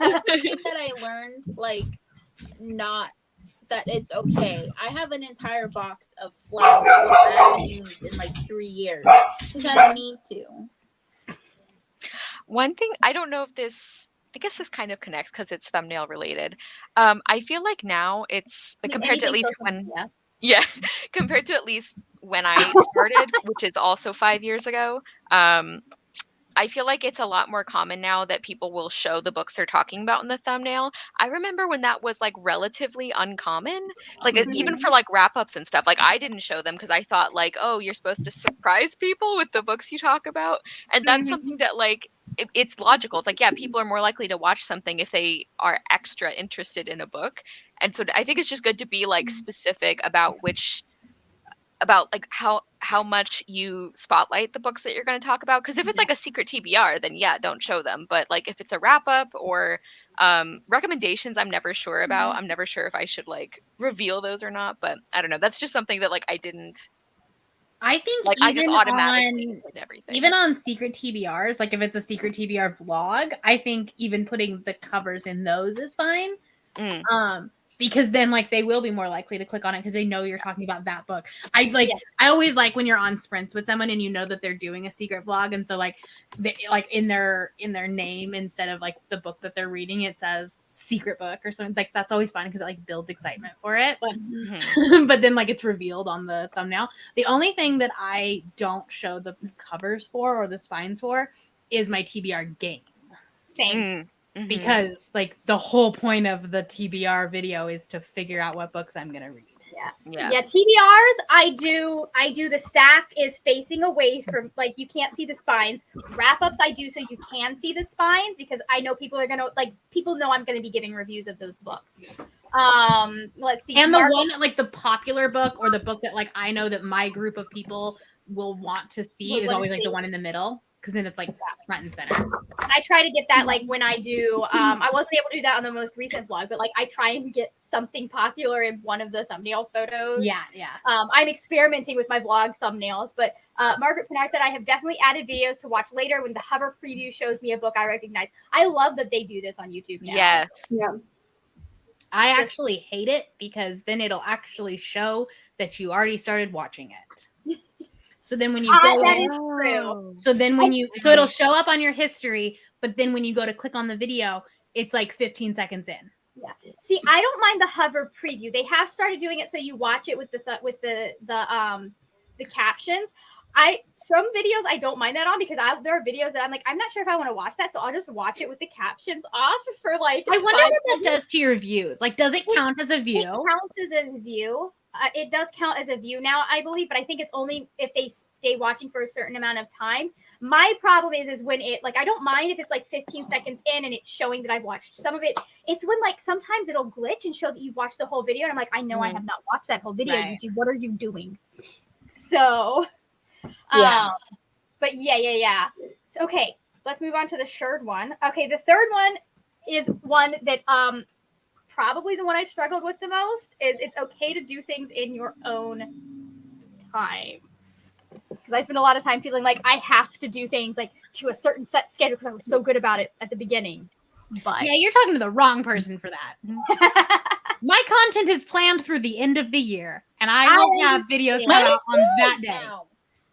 That's something that I learned, like, not that it's okay. I have an entire box of flowers that I haven't used in like 3 years because I don't need to. One thing, I don't know if I guess this kind of connects because it's thumbnail related. I feel like now it's compared to at least when, yeah, compared to at least when I started, which is also 5 years ago. I feel like it's a lot more common now that people will show the books they're talking about in the thumbnail. I remember when that was like relatively uncommon, like even for like wrap ups and stuff. Like I didn't show them because I thought like, oh, you're supposed to surprise people with the books you talk about, and that's something that like it's logical. It's like, yeah, people are more likely to watch something if they are extra interested in a book. And so I think it's just good to be like specific about like how much you spotlight the books that you're going to talk about. Because if it's like a secret TBR, then yeah, don't show them. But like if it's a wrap up or recommendations, I'm never sure about. I'm never sure if I should like reveal those or not. But I don't know. That's just something that like I didn't. I think Like I just automatically did everything. Even on secret TBRs, like if it's a secret TBR vlog, I think even putting the covers in those is fine. Because then like they will be more likely to click on it because they know you're talking about that book. I always like when you're on sprints with someone and you know that they're doing a secret vlog, and so like they like in their name instead of like the book that they're reading, it says secret book or something. Like that's always fun because it like builds excitement for it. But but then like it's revealed on the thumbnail. The only thing that I don't show the covers for or the spines for is my TBR game. Same. Because like the whole point of the TBR video is to figure out what books I'm gonna read. Yeah. TBRs, I do the stack is facing away from, like, you can't see the spines. Wrap ups I do so you can see the spines because I know people are gonna people know I'm gonna be giving reviews of those books. Let's see. And the one like the popular book or the book that like I know that my group of people will want to see is always like the one in the middle. Because then it's like front and center. I try to get that like when I do. I wasn't able to do that on the most recent vlog, but like I try and get something popular in one of the thumbnail photos. Yeah. I'm experimenting with my vlog thumbnails, but Margaret Pinard said I have definitely added videos to watch later when the hover preview shows me a book I recognize. I love that they do this on YouTube now. Yes. Yeah. I actually hate it because then it'll actually show that you already started watching it. So then when you go that is true. So then when so it'll show up on your history, but then when you go to click on the video, it's like 15 seconds in. Yeah. See, I don't mind the hover preview. They have started doing it so you watch it with the captions. Some videos I don't mind that on because there are videos that I'm like, I'm not sure if I want to watch that, so I'll just watch it with the captions off for like. I wonder what that does to your views. Like, does it count as a view? It counts as a view. It does count as a view now, I believe, but I think it's only if they stay watching for a certain amount of time. My problem is when it, like, I don't mind if it's like 15 seconds in and it's showing that I've watched some of it. It's when like sometimes it'll glitch and show that you've watched the whole video, and I'm like, I know I have not watched that whole video. Right. YouTube, what are you doing? So, but yeah. So, okay, let's move on to the third one. Okay, the third one is one that probably the one I struggled with the most is it's okay to do things in your own time. Because I spend a lot of time feeling like I have to do things like to a certain set schedule because I was so good about it at the beginning. But yeah, you're talking to the wrong person for that. My content is planned through the end of the year, and I will have videos come out on that day.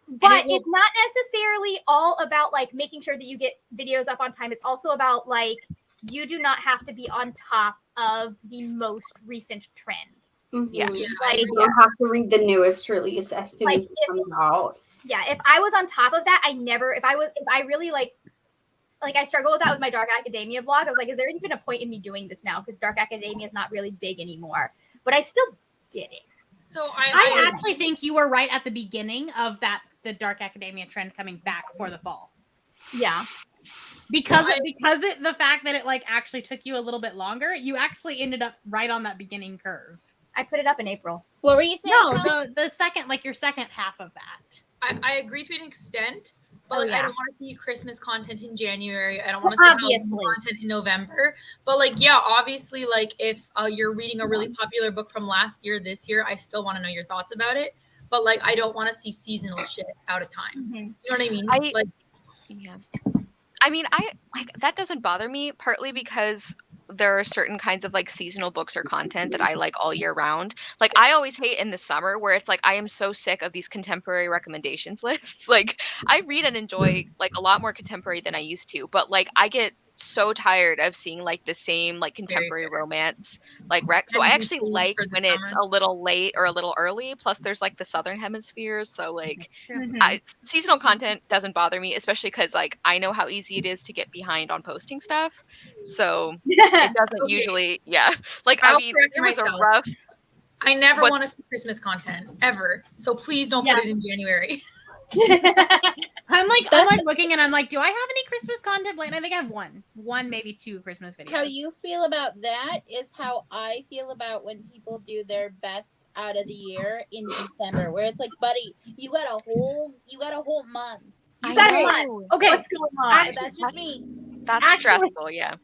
But it's not necessarily all about like making sure that you get videos up on time. It's also about like you do not have to be on top of the most recent trend. Yes. Like, you don't have to read the newest release as soon as it comes out. Yeah, if I was on top of that, if I really like I struggle with that with my Dark Academia vlog. I was like, is there even a point in me doing this now? Because Dark Academia is not really big anymore. But I still did it. So I actually think you were right at the beginning of the Dark Academia trend coming back for the fall. Yeah. Because the fact that it like actually took you a little bit longer, you actually ended up right on that beginning curve. I put it up in April. What were you saying? No, the second, like your second half of that. I agree to an extent, but Oh, like, yeah. I don't want to see Christmas content in January. I don't want to see Halloween content in November. But like, yeah, obviously, like if you're reading a really popular book from last year, this year, I still want to know your thoughts about it. But like, I don't want to see seasonal shit out of time. Mm-hmm. You know what I mean? I mean, I like that doesn't bother me partly because there are certain kinds of like seasonal books or content that I like all year round. Like I always hate in the summer where it's like I am so sick of these contemporary recommendations lists. Like I read and enjoy like a lot more contemporary than I used to, but like I get so tired of seeing like the same like contemporary romance like so I actually like when it's a little late or a little early, plus there's like the southern hemispheres, so like seasonal content doesn't bother me, especially because like I know how easy it is to get behind on posting stuff, so it doesn't usually like I mean there was a rough I never want to see Christmas content ever, so please don't put it in January. I'm That's- like looking and I'm like, do I have any Christmas content planned? I think I have one, maybe 2 Christmas videos. How you feel about that is how I feel about when people do their best out of the year in December, where it's like, buddy, you got a whole month. I got know. one. Okay, What's going on? Actually, But that's just me. That's Actually- stressful. Yeah.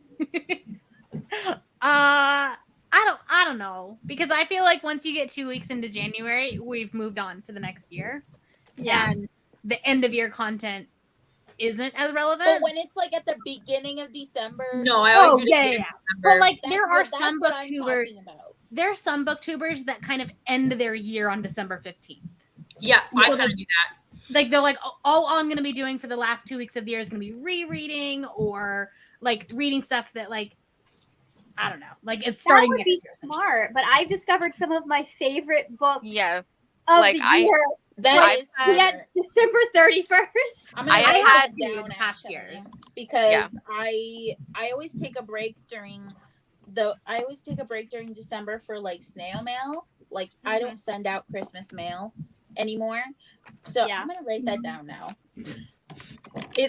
I don't know, because I feel like once you get 2 weeks into January, we've moved on to the next year. Yeah. And the end of year content isn't as relevant. But when it's like at the beginning of December, No, I always Oh, do the yeah, beginning yeah. of But December. like that's there are what some I'm talking booktubers about. that kind of end their year on December 15th. Yeah, I So kind of like- do that. Like they're like, oh, all I'm gonna be doing for the last 2 weeks of the year is gonna be rereading or like reading stuff that like I don't know, like it's starting that would next be year. essentially. smart, but I've discovered some of my favorite books Yeah. of Like, the I- year That I've is had- yet December 31st. I'm gonna I write had that 2 down half actually, years. because I always take a break during December for like snail mail. Like I don't send out Christmas mail anymore. So Yeah. I'm gonna write that down now. It's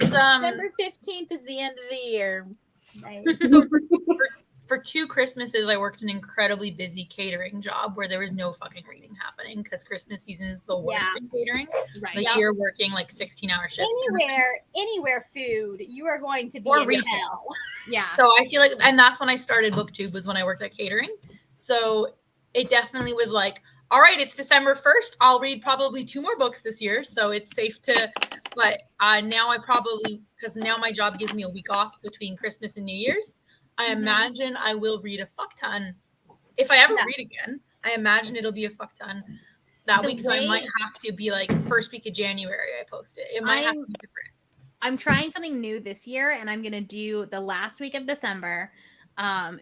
December 15th is the end of the year. Right. so for 2 Christmases, I worked an incredibly busy catering job where there was no fucking reading happening because Christmas season is the worst Yeah. in catering. Right. Like Yep. you're working like 16-hour shifts. Anywhere food, you are going to be Or in retail. hell. Yeah. So I feel like, and that's when I started BookTube, was when I worked at catering. So it definitely was like, all right, it's December 1st. I'll read probably 2 more books this year. So it's safe to, but now I probably, because now my job gives me a week off between Christmas and New Year's. I imagine I will read a fuck ton. If I ever Yeah. read again, I imagine it'll be a fuck ton that The week. So I might way- have to be like first week of January I post it. It might have to be different. I'm trying something new this year, and I'm gonna do the last week of December,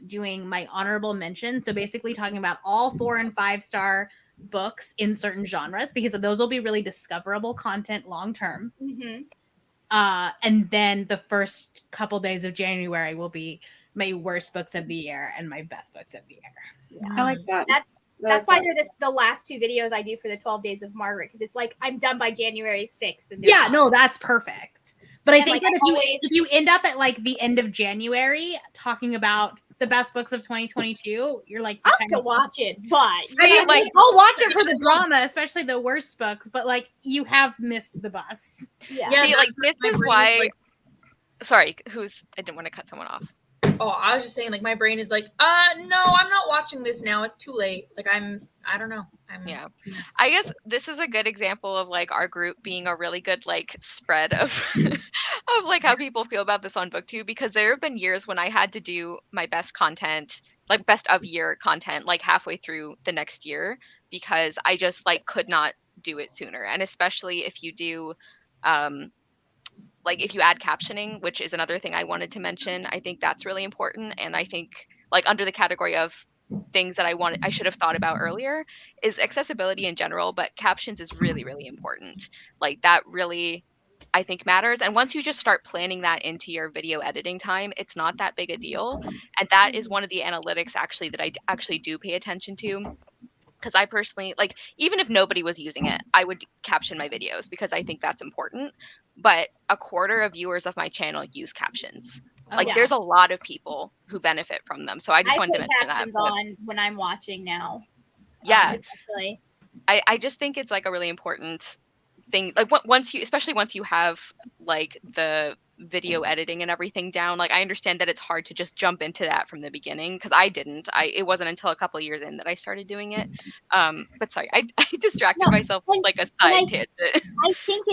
doing my honorable mention. So basically, talking about all 4 and 5-star books in certain genres, because those will be really discoverable content long term. Mm-hmm. And then the first couple days of January will be my worst books of the year and my best books of the year. I like that. That's why they're the last 2 videos I do for the 12 Days of Margaret, because it's like I'm done by January 6th. And Yeah, no, that's perfect. But I And, think like, that I if you end up at like the end of January talking about the best books of 2022, you're like, I'll still watch it, but I mean, like- I'll watch it for the drama, especially the worst books, but like you have missed the bus. yeah. Yeah, See, like that's this my is brain why. like, Sorry, I didn't want to cut someone off. oh, I was just saying, like, my brain is like, no, I'm not watching this now. It's too late. Like, I don't know. Yeah. I guess this is a good example of like our group being a really good like spread of of like how people feel about this on BookTube, because there have been years when I had to do my best content, like best of year content, like halfway through the next year, because I just like could not do it sooner. And especially if you do like if you add captioning, which is another thing I wanted to mention, I think that's really important. And I think like under the category of things that I should have thought about earlier is accessibility in general, but captions is really, really important. Like that really, I think, matters. And once you just start planning that into your video editing time, it's not that big a deal. And that is one of the analytics actually that I actually do pay attention to. Because I personally, like, even if nobody was using it, I would caption my videos because I think that's important. But a quarter of viewers of my channel use captions. Like, yeah. there's a lot of people who benefit from them. So I just wanted to put mention that. captions on when I'm watching now. Yeah. Especially. I just think it's like a really important thing. Like especially once you have like the video editing and everything down, like I understand that it's hard to just jump into that from the beginning, because I didn't. It wasn't until a couple of years in that I started doing it. But sorry, I distracted myself with like a side tangent. I think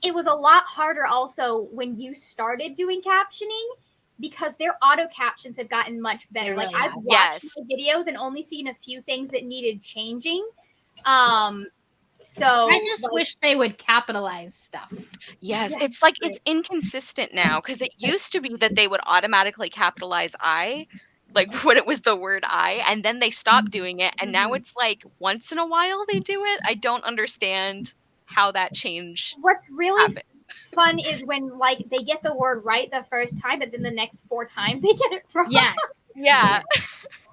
it was a lot harder also when you started doing captioning, because their auto captions have gotten much better. They Like really I've have. watched Yes. my videos and only seen a few things that needed changing. So I just wish they would capitalize stuff. Yes, Yeah, it's like it's inconsistent now, because it used to be that they would automatically capitalize I, like when it was the word I, and then they stopped doing it, and now it's like once in a while they do it. I don't understand how that change what's really happened. fun is when like they get the word right the first time, but then the next 4 times they get it wrong. Yes. Yeah,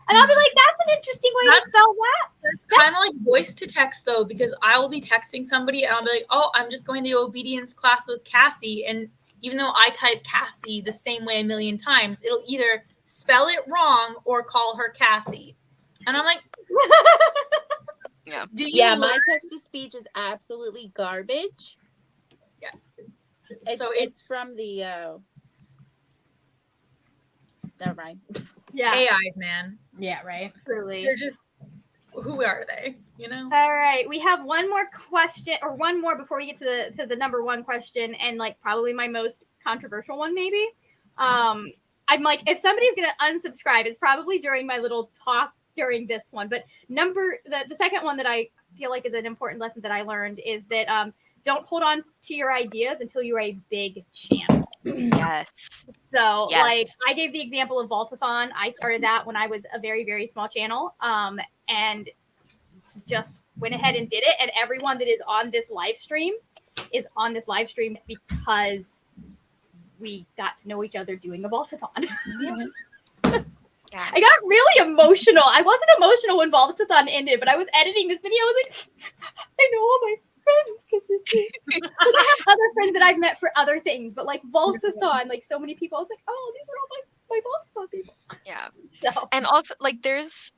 And I'll be like, that's an interesting way to That's- spell that. kind of like voice to text though, because I will be texting somebody and I'll be like, oh, I'm just going to obedience class with Cassie. And even though I type Cassie the same way a million times, it'll either spell it wrong or call her Kathy. And I'm like, Yeah. Yeah, my text to speech is absolutely garbage. Yeah. It's from the never mind. Yeah. AIs, man. Yeah, right. Truly. They're just, who are they? You know? All right, we have one more question, or one more before we get to the number one question, and like probably my most controversial one, maybe. I'm like, if somebody's gonna unsubscribe, it's probably during my little talk during this one. But the second one that I feel like is an important lesson that I learned is that don't hold on to your ideas until you're a big channel. Yes. So, Yes. like, I gave the example of Vaultathon. I started that when I was a very, very small channel, and just went ahead and did it. And everyone that is on this live stream is on this live stream because we got to know each other doing a Vaultathon. Yeah. I got really emotional. I wasn't emotional when Vaultathon ended, but I was editing this video. I was like, I know all my friends because of this. Like, I have other friends that I've met for other things, but like Vaultathon, like so many people, I was like, oh, these are all my Vaultathon people. Yeah. So, And also, like, there's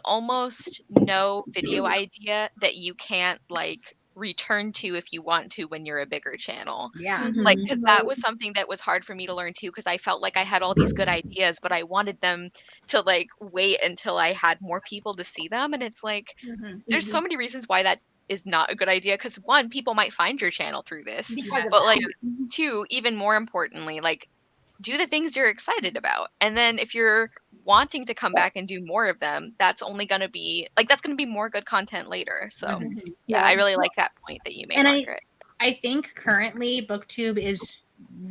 almost no video idea that you can't like return to if you want to when you're a bigger channel. Yeah. Like, because that was something that was hard for me to learn too, because I felt like I had all these good ideas, but I wanted them to like wait until I had more people to see them. And it's like, there's so many reasons why that is not a good idea. Because one, people might find your channel through this, because of but that. like two, even more importantly, like do the things you're excited about. And then if you're wanting to come back and do more of them, that's only going to be like, that's going to be more good content later. So yeah, I really like that point that you made, And Margaret. I think currently BookTube is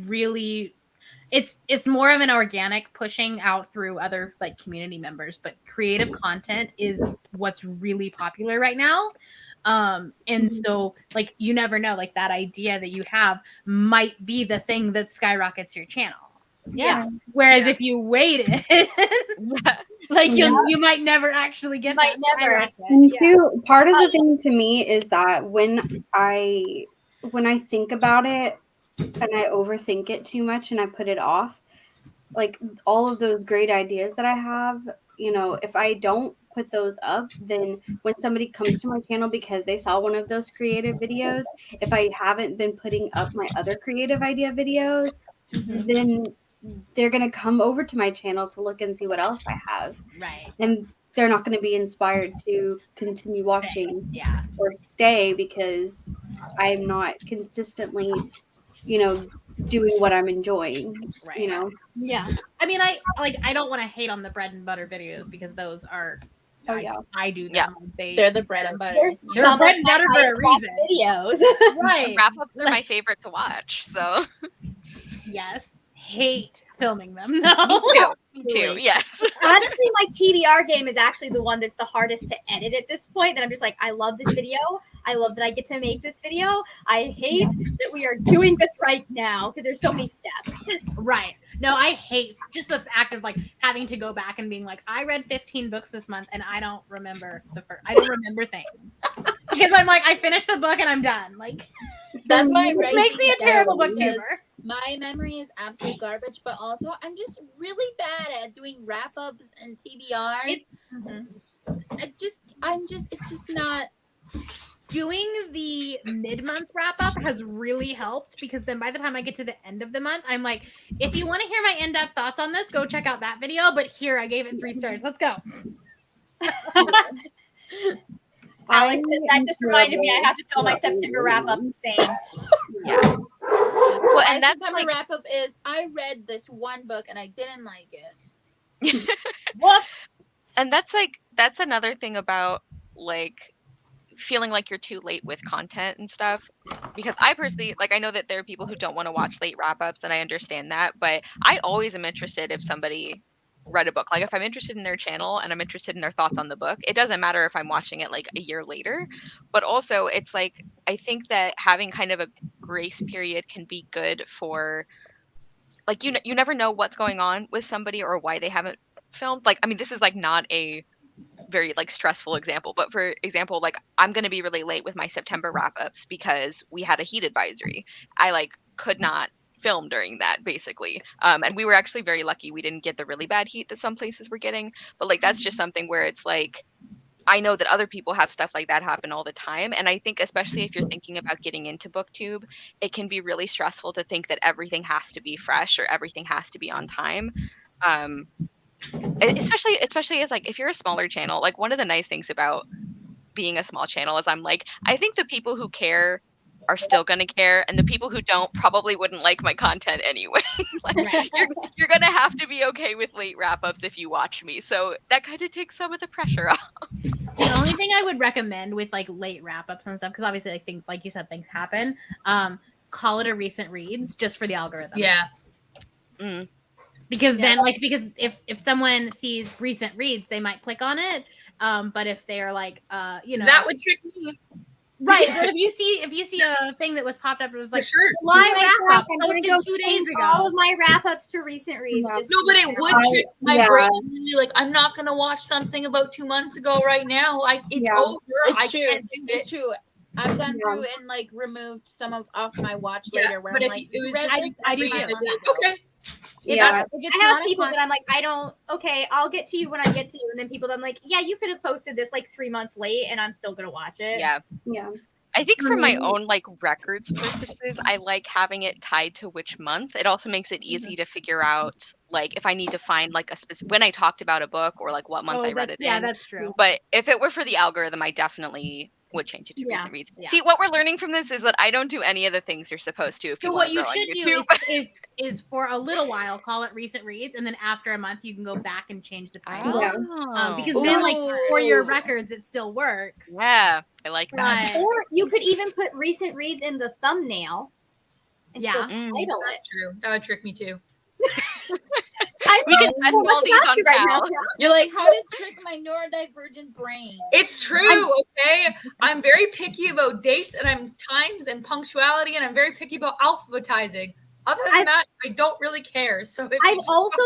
really it's more of an organic pushing out through other like community members, but creative content is what's really popular right now. And so like you never know, like that idea that you have might be the thing that skyrockets your channel. Yeah. Whereas if you waited, like you might never actually get Might that never. skyrocket. And two, part of the thing to me is that when I think about it and I overthink it too much and I put it off, like all of those great ideas that I have, you know, if I don't put those up, then when somebody comes to my channel because they saw one of those creative videos, if I haven't been putting up my other creative idea videos, then they're going to come over to my channel to look and see what else I have. Right. And they're not going to be inspired to continue watching or stay because I'm not consistently, you know, doing what I'm enjoying, Right. you know? Yeah. I mean, I don't want to hate on the bread and butter videos because those are I do them. Yeah. They're the bread and butter. There's They're some bread of and my butter for a highest watched reason. videos. Right. Wrap-ups are my favorite to watch. So Yes. Hate filming them. No. me too. Yes. Honestly, my TBR game is actually the one that's the hardest to edit at this point. That I'm just like, I love this video. I love that I get to make this video. I hate that we are doing this right now because there's so many steps. Right. No, I hate just the act of like having to go back and being like, I read 15 books this month and I don't remember I don't remember things because I'm like, I finished the book and I'm done. Like That's why which makes me a terrible booktuber. My memory is absolute garbage, but also I'm just really bad at doing wrap-ups and TBRs. It's just not. Doing the mid-month wrap-up has really helped because then by the time I get to the end of the month, I'm like, if you want to hear my in-depth thoughts on this, go check out that video. But here, I gave it 3 stars. Let's go. Alex said that just reminded me I have to tell my September wrap-up the same. Yeah. Well, and that's September like, wrap-up is I read this one book and I didn't like it. What? and that's another thing about like feeling like you're too late with content and stuff, because I personally, like, I know that there are people who don't want to watch late wrap-ups and I understand that, but I always am interested if somebody read a book. Like if I'm interested in their channel and I'm interested in their thoughts on the book, it doesn't matter if I'm watching it like a year later. But also it's like, I think that having kind of a grace period can be good for like, you never know what's going on with somebody or why they haven't filmed. Like, I mean, this is like not a very like stressful example, but for example, like I'm going to be really late with my September wrap-ups because we had a heat advisory. I like could not film during that basically. And we were actually very lucky we didn't get the really bad heat that some places were getting, but like that's just something where it's like I know that other people have stuff like that happen all the time. And I think especially if you're thinking about getting into BookTube, it can be really stressful to think that everything has to be fresh or everything has to be on time. Especially as like if you're a smaller channel, like one of the nice things about being a small channel is I'm like, I think the people who care are still going to care, and the people who don't probably wouldn't like my content anyway. Like you're going to have to be okay with late wrap-ups if you watch me. So that kind of takes some of the pressure off. The only thing I would recommend with like late wrap-ups and stuff, because obviously I think like you said, things happen. Call it a recent reads just for the algorithm. Yeah. Because then because if someone sees recent reads, they might click on it. But if they're like that would trick me. Right, but if you see a thing that was popped up, it was like sure. live wrap up I'm gonna posted go 2 days change ago. all of my wrap-ups to recent reads. Yeah. Just No, but it would trick my yeah. brain. Like, I'm not gonna watch something about 2 months ago right now. It's Yeah. over. It's I true. can't do It's it. true. I've gone Yeah. through and like removed some off my watch Yeah, later where but I'm if like, it was read just this I do 5 too. months ago. Okay. Yeah. If it's I have not a people con- that I'm like, I don't. Okay, I'll get to you when I get to you, and then people that I'm like, yeah, you could have posted this like 3 months late, and I'm still gonna watch it. Yeah. Yeah. I think For for my me- own like records purposes, I like having it tied to which month. It also makes it easy to figure out like if I need to find like a specific when I talked about a book or like what month I read it in. that's true. But if it were for the algorithm, I definitely would change it to Yeah. recent reads. Yeah. See, what we're learning from this is that I don't do any of the things you're supposed to if So you what want to you grow on should do YouTube. is for a little while call it recent reads, and then after a month you can go back and change the title. Yeah. Because then like for your Ooh. records it still works. Yeah, I like that. But Or you could even put recent reads in the thumbnail and Yeah. still title That's it. true. That would trick me too. We can test all these on Cal. You're like, how to trick my neurodivergent brain? It's true, okay? I'm very picky about dates and I'm times and punctuality, and I'm very picky about alphabetizing. Other than that, I don't really care. So if I've also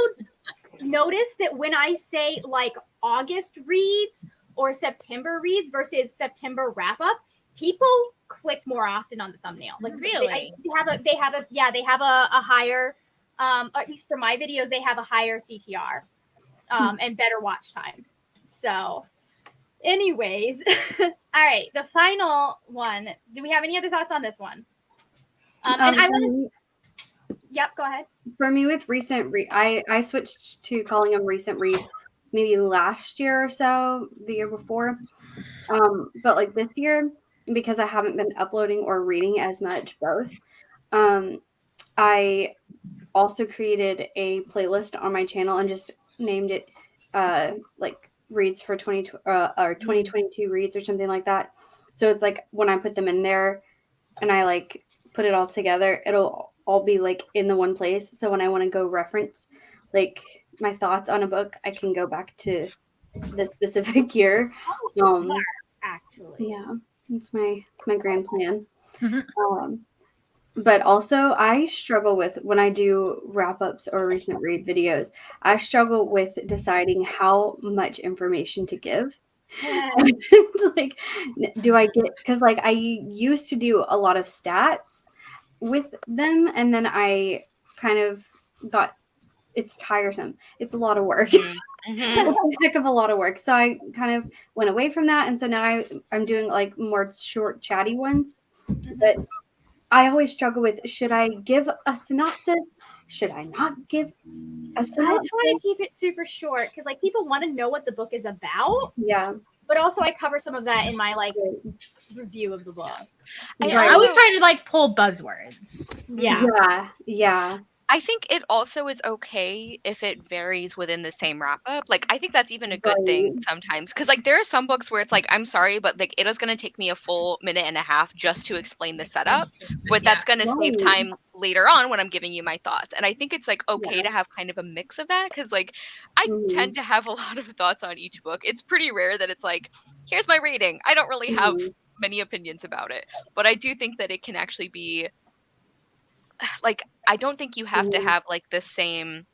noticed that when I say like August reads or September reads versus September wrap up, people click more often on the thumbnail. Like Really? they have a higher at least for my videos they have a higher CTR and better watch time. So anyways, all right, the final one. Do we have any other thoughts on this one? And I want to Yep, go ahead. For me, with recent I switched to calling them recent reads maybe last year or so, the year before. But like this year, because I haven't been uploading or reading as much, both, I also created a playlist on my channel and just named it like reads for 2022 reads or something like that. So it's like when I put them in there and I like put it all together, it'll all be like in the one place. So when I want to go reference like my thoughts on a book, I can go back to the specific year. Smart, actually. Yeah, it's my grand plan. Mhm. But also I struggle with when I do wrap-ups or recent read videos, I struggle with deciding how much information to give. Like, do I get, because like I used to do a lot of stats with them, and then I kind of got, it's tiresome. It's a lot of work. Mhm. A heck of a lot of work. So I kind of went away from that, and so now I'm doing like more short, chatty ones. But I always struggle with, should I give a synopsis? Should I not give a I synopsis? try to keep it super short because like people want to know what the book is about, Yeah. but also I cover some of that in my like review of the book. I always try to like pull buzzwords. Yeah. Yeah. I think it also is okay if it varies within the same wrap up. Like, I think that's even a good thing sometimes. Because, like, there are some books where it's like, I'm sorry, but like, it is going to take me a full minute and a half just to explain the setup. But that's going to save time later on when I'm giving you my thoughts. And I think it's like okay to have kind of a mix of that. Because, like, I tend to have a lot of thoughts on each book. It's pretty rare that it's like, here's my rating. I don't really have many opinions about it. But I do think that it can actually be. Like, I don't think you have to have like the same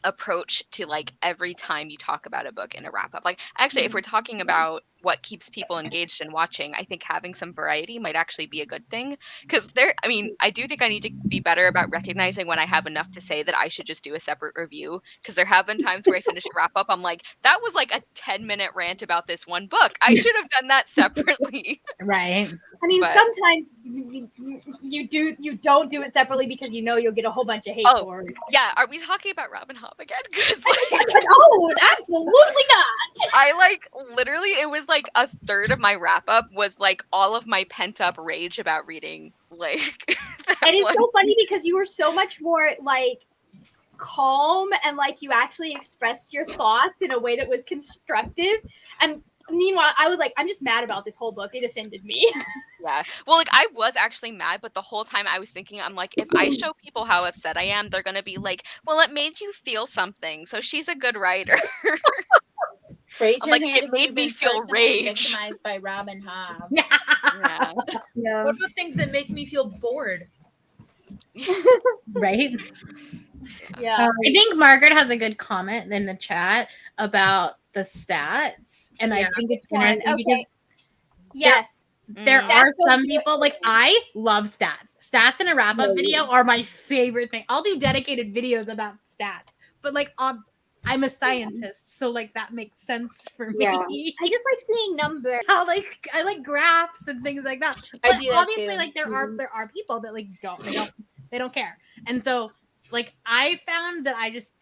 approach to like every time you talk about a book in a wrap up. Like actually, if we're talking about what keeps people engaged and watching, I think having some variety might actually be a good thing. Because I do think I need to be better about recognizing when I have enough to say that I should just do a separate review. Because there have been times where I finish a wrap up, I'm like, that was like a 10-minute rant about this one book. I should have done that separately. Right. I mean, But- sometimes you don't do it separately because you know you'll get a whole bunch of hate for it. Yeah, are we talking about Robin Hobb again? 'Cause, No, absolutely not. I like literally it was like a third of my wrap up was like all of my pent up rage about reading like that And it's one. so funny because you were so much more like calm and like you actually expressed your thoughts in a way that was constructive. And meanwhile, I was like, I'm just mad about this whole book. It offended me. Yeah. Well, like I was actually mad, but the whole time I was thinking, I'm like, if I show people how upset I am, they're gonna be like, well, it made you feel something, so she's a good writer. Raise I'm your like, hand it if made you've me been feel personally rage. victimized by Robin Hobb. Yeah. Yeah. What about things that make me feel bored? Right. Yeah. I think Margaret has a good comment in the chat about the stats, and I Yeah. think it's One, interesting because okay. Yes. there Mm. are Stats don't some do it people for like me. I love stats. Stats in a wrap up No. video are my favorite thing. I'll do dedicated videos about stats, but like I'm a scientist, so like that makes sense for me. Yeah. I just like seeing numbers. How like I like graphs and things like that. I But do that obviously, too. like there are people that like they don't care, and so like I found that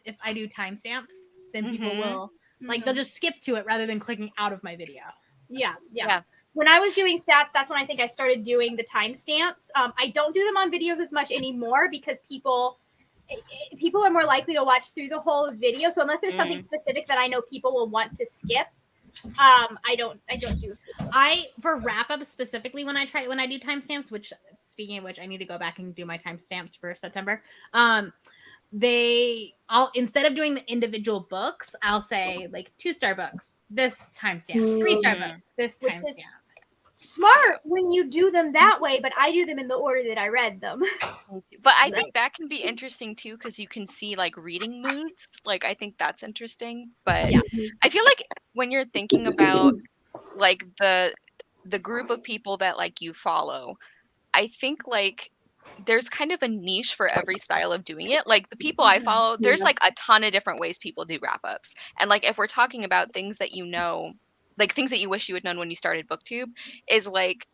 if I do timestamps, then people Mhm. will like they'll just skip to it rather than clicking out of my video. Yeah. Yeah. When I was doing stats, that's when I think I started doing the timestamps. I don't do them on videos as much anymore because people are more likely to watch through the whole video. So unless there's something specific that I know people will want to skip, I don't do. For wrap up specifically when I do timestamps, which speaking of which, I need to go back and do my timestamps for September. I'll instead of doing the individual books, I'll say like 2-star books, this timestamp, 3-star book, this Which timestamp. is smart when you do them that way, but I do them in the order that I read them. But I think that can be interesting too because you can see like reading moods. Like I think that's interesting. But Yeah. I feel like when you're thinking about like the group of people that like you follow, I think like there's kind of a niche for every style of doing it. Like the people I follow, there's like a ton of different ways people do wrap ups. And like if we're talking about things that you know, like things that you wish you had known when you started BookTube, is like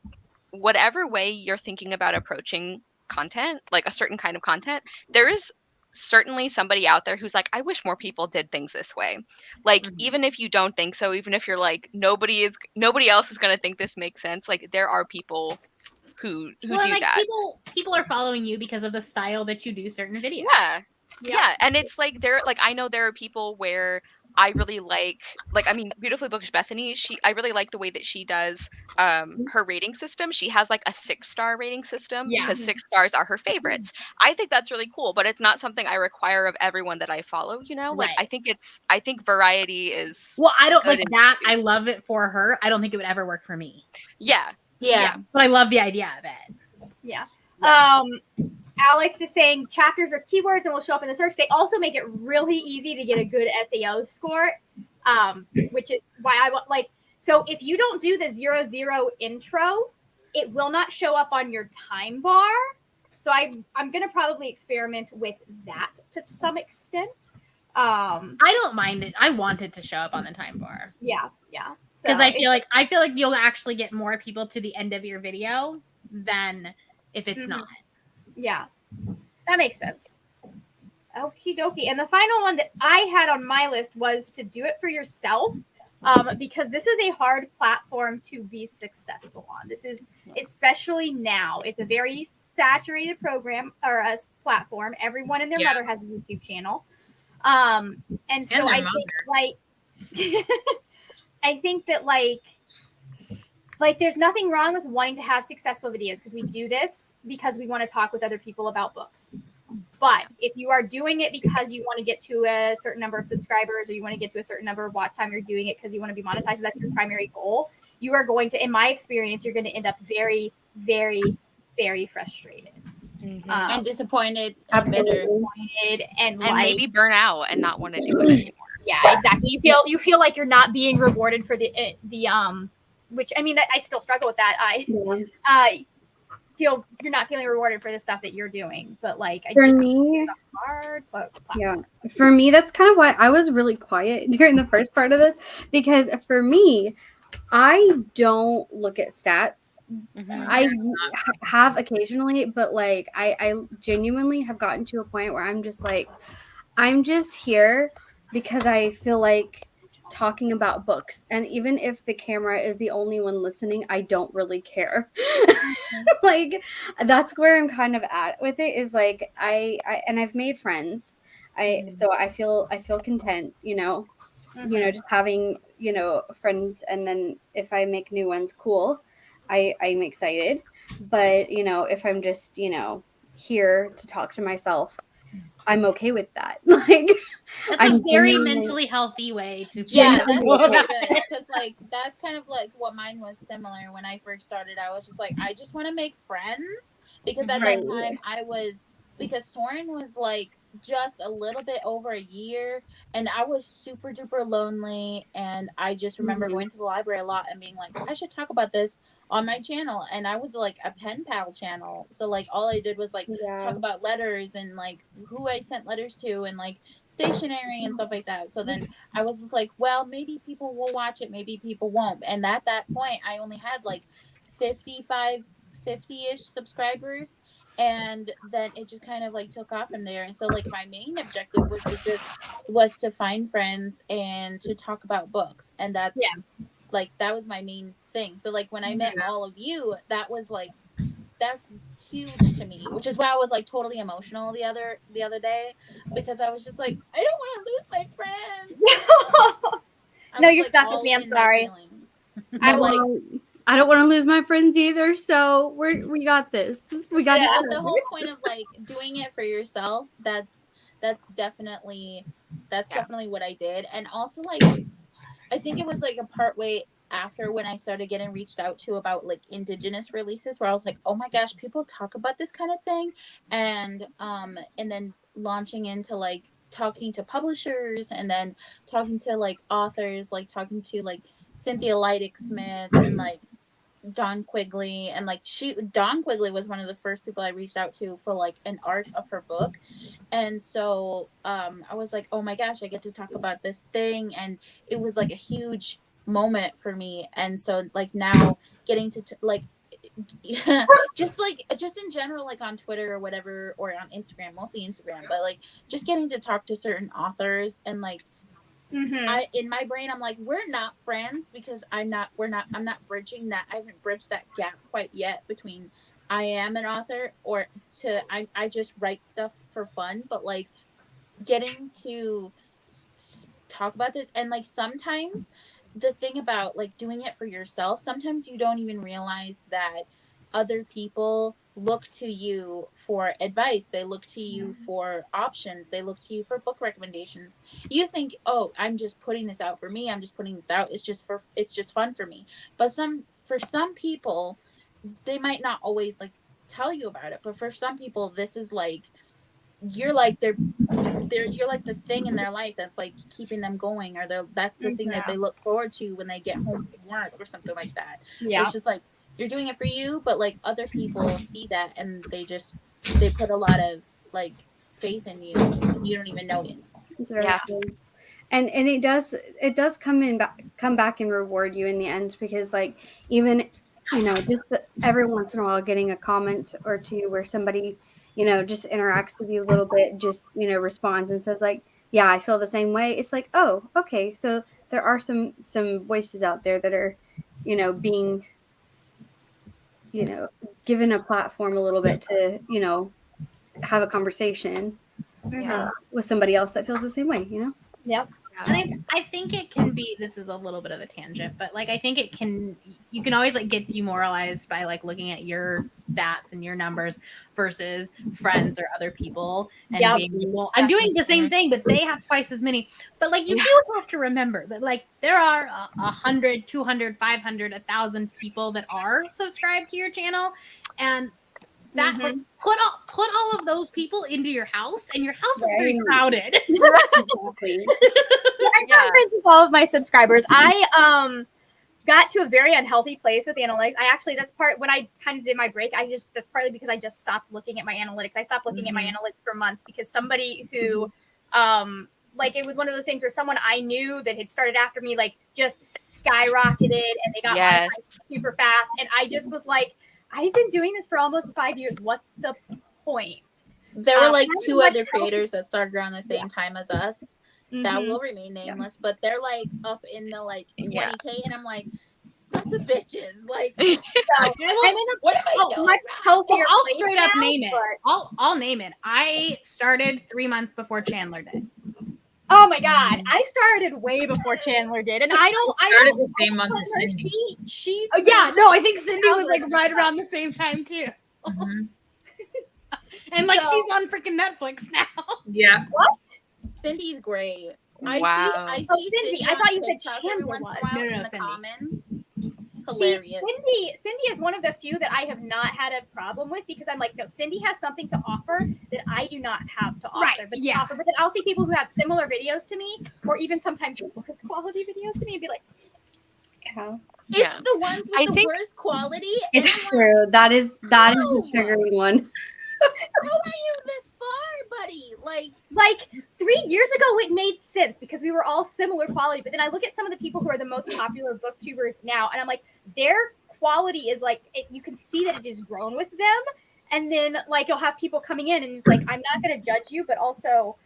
whatever way you're thinking about approaching content, like a certain kind of content, there is certainly somebody out there who's like, I wish more people did things this way. Like even if you don't think so, even if you're like nobody else is going to think this makes sense, like there are people who do like that. people are following you because of the style that you do certain videos. Yeah, and it's like I know there are people where I really like I mean Beautifully Bookish Bethany, I really like the way that she does her rating system. She has like a 6-star rating system because 6 stars are her favorites. I think that's really cool, but it's not something I require of everyone that I follow, you know? Like Right. I think variety is Well, I don't good like in that. YouTube. I love it for her. I don't think it would ever work for me. Yeah. But I love the idea of it. Yeah. Yes. Alex is saying chapters are keywords and will show up in the search. They also make it really easy to get a good SEO score, which is why I want so if you don't do the 0 intro, it will not show up on your time bar. So I'm going to probably experiment with that to some extent. I don't mind it. I want it to show up on the time bar. Yeah. Because I feel like you'll actually get more people to the end of your video than if it's not. Yeah, that makes sense. Okie dokie. And the final one that I had on my list was to do it for yourself, because this is a hard platform to be successful on. This is especially now. It's a very saturated program or a platform. Everyone and their mother has a YouTube channel, and so I think I think that there's nothing wrong with wanting to have successful videos because we do this because we want to talk with other people about books. But if you are doing it because you want to get to a certain number of subscribers or you want to get to a certain number of watch time, you're doing it because you want to be monetized, that's your primary goal, you are going to, in my experience, you're going to end up very, very, very frustrated. And disappointed and bitter. and And like maybe burn out and not want to do it anymore. yeah, exactly. You feel like you're not being rewarded for the which I mean I still struggle with that. I feel you're not feeling rewarded for the stuff that you're doing, but like I For just me, it's a hard yeah, for me, that's kind of why I was really quiet during the first part of this, because for me, I don't look at stats. I have occasionally, but like I genuinely have gotten to a point where I'm just like, I'm just here because I feel like talking about books, and even if the camera is the only one listening, I don't really care. Like that's where I'm kind of at with it, is like I and I've made friends. So I feel content, just having, friends, and then if I make new ones, cool. I'm excited. But, if I'm just, here to talk to myself, I'm okay with that. Like That's I'm a very genuinely- mentally healthy way to Yeah, feel that's about really it. good because like that's kind of like what mine was similar when I first started. I was just like, I just want to make friends because at Right. that time because Soren was like just a little bit over a year and I was super duper lonely, and I just remember going to the library a lot and being like, I should talk about this on my channel. And I was like a pen pal channel, so like all I did was like talk about letters and like who I sent letters to and like stationery and stuff like that. So then I was just like, well, maybe people will watch it, maybe people won't. And at that point I only had like 50-ish subscribers, and then it just kind of like took off from there. And so like my main objective was to find friends and to talk about books, and that's like that was my main thing. So like when I met all of you, that was like that's huge to me, which is why I was like totally emotional the other day, because I was just like, I don't want to lose my friends. No, you're stuck with me. I'm sorry. I don't want to lose my friends either, so we got this. We got it. But the whole point of like doing it for yourself, that's definitely what I did. And also like I think it was like a part way after when I started getting reached out to about like Indigenous releases, where I was like, oh my gosh, people talk about this kind of thing. And then launching into like talking to publishers, and then talking to like authors, like talking to like Cynthia Leidig Smith and like Dawn Quigley. And like Dawn Quigley was one of the first people I reached out to for like an arc of her book. And so I was like, oh my gosh, I get to talk about this thing. And it was like a huge moment for me. And so like now getting to like just in general, like on Twitter or whatever, or on Instagram, mostly Instagram, but like just getting to talk to certain authors, and like I in my brain I'm like, we're not friends because I'm not bridging that. I haven't bridged that gap quite yet between I am an author or to I just write stuff for fun. But like getting to talk about this, and like sometimes the thing about like doing it for yourself, sometimes you don't even realize that other people look to you for advice. They look to you for options. They look to you for book recommendations. You think, oh, I'm just putting this out for me. I'm just putting this out. It's just fun for me. But for some people, they might not always like tell you about it. But for some people, this is like, you're like you're like the thing in their life that's like keeping them going, or that's the thing that they look forward to when they get home from work or something like that. Yeah, it's just like you're doing it for you, but like other people see that and they put a lot of like faith in you, and you don't even know it. It's very true. And it does come back and reward you in the end, because like even just every once in a while getting a comment or two where somebody just interacts with you a little bit, just responds and says like, yeah, I feel the same way. It's like, oh, okay, so there are some voices out there that are being given a platform a little bit to have a conversation with somebody else that feels the same way. Yep. And I think it can be, this is a little bit of a tangent, but like I think you can always like get demoralized by like looking at your stats and your numbers versus friends or other people and being like, well, I'm doing the same thing, but they have twice as many. But like you do have to remember that like there are 100, 200, 500, 1,000 people that are subscribed to your channel, and that Mhm. like put all of those people into your house, and your house is very Right. crowded. Exactly. I'm not friends with all of my subscribers. I got to a very unhealthy place with analytics. I actually, that's part when I kind of did my break. That's partly because I just stopped looking at my analytics. I stopped looking at my analytics for months because somebody who, like, it was one of those things where someone I knew that had started after me, like, just skyrocketed and they got monetized Yes. super fast. And I just was like, I've been doing this for almost 5 years. What's the point? There were like I'm two much other healthier. creators that started around the same time as us that Mhm. will remain nameless, but they're like up in the like Yeah. 20K, and I'm like, sons of bitches, like, So I'm in a what am I doing? much healthier I'll place straight up now, name it. but- I'll name it. I started 3 months before Chandler did. Oh my god, I started way before Chandler did, and I Started don't the same month as blame her. Cindy. She Oh, yeah, no, I think Cindy was like algorithm right stuff. around the same time too. Mhm. And like So- she's on freaking Netflix now. Yeah. Cindy's great. Wow. I see Oh, Cindy, I on thought you said TikTok every Chandler once in a was. while No, in the Cindy. comments. See, Hilarious. Cindy is one of the few that I have not had a problem with because I'm like, no, Cindy has something to offer that I do not have to offer. Right, But yeah. but then I'll see people who have similar videos to me, or even sometimes worse quality videos to me, and be like, Yeah. Yeah. It's the ones with I the think- worst quality, and It's I'm like, true. That is the How? triggering one. how are you this far, buddy? like 3 years ago it made sense because we were all similar quality, but then I look at some of the people who are the most popular booktubers now, and I'm like, their quality is like you can see that it has grown with them, and then like you'll have people coming in and it's like, I'm not going to judge you, but also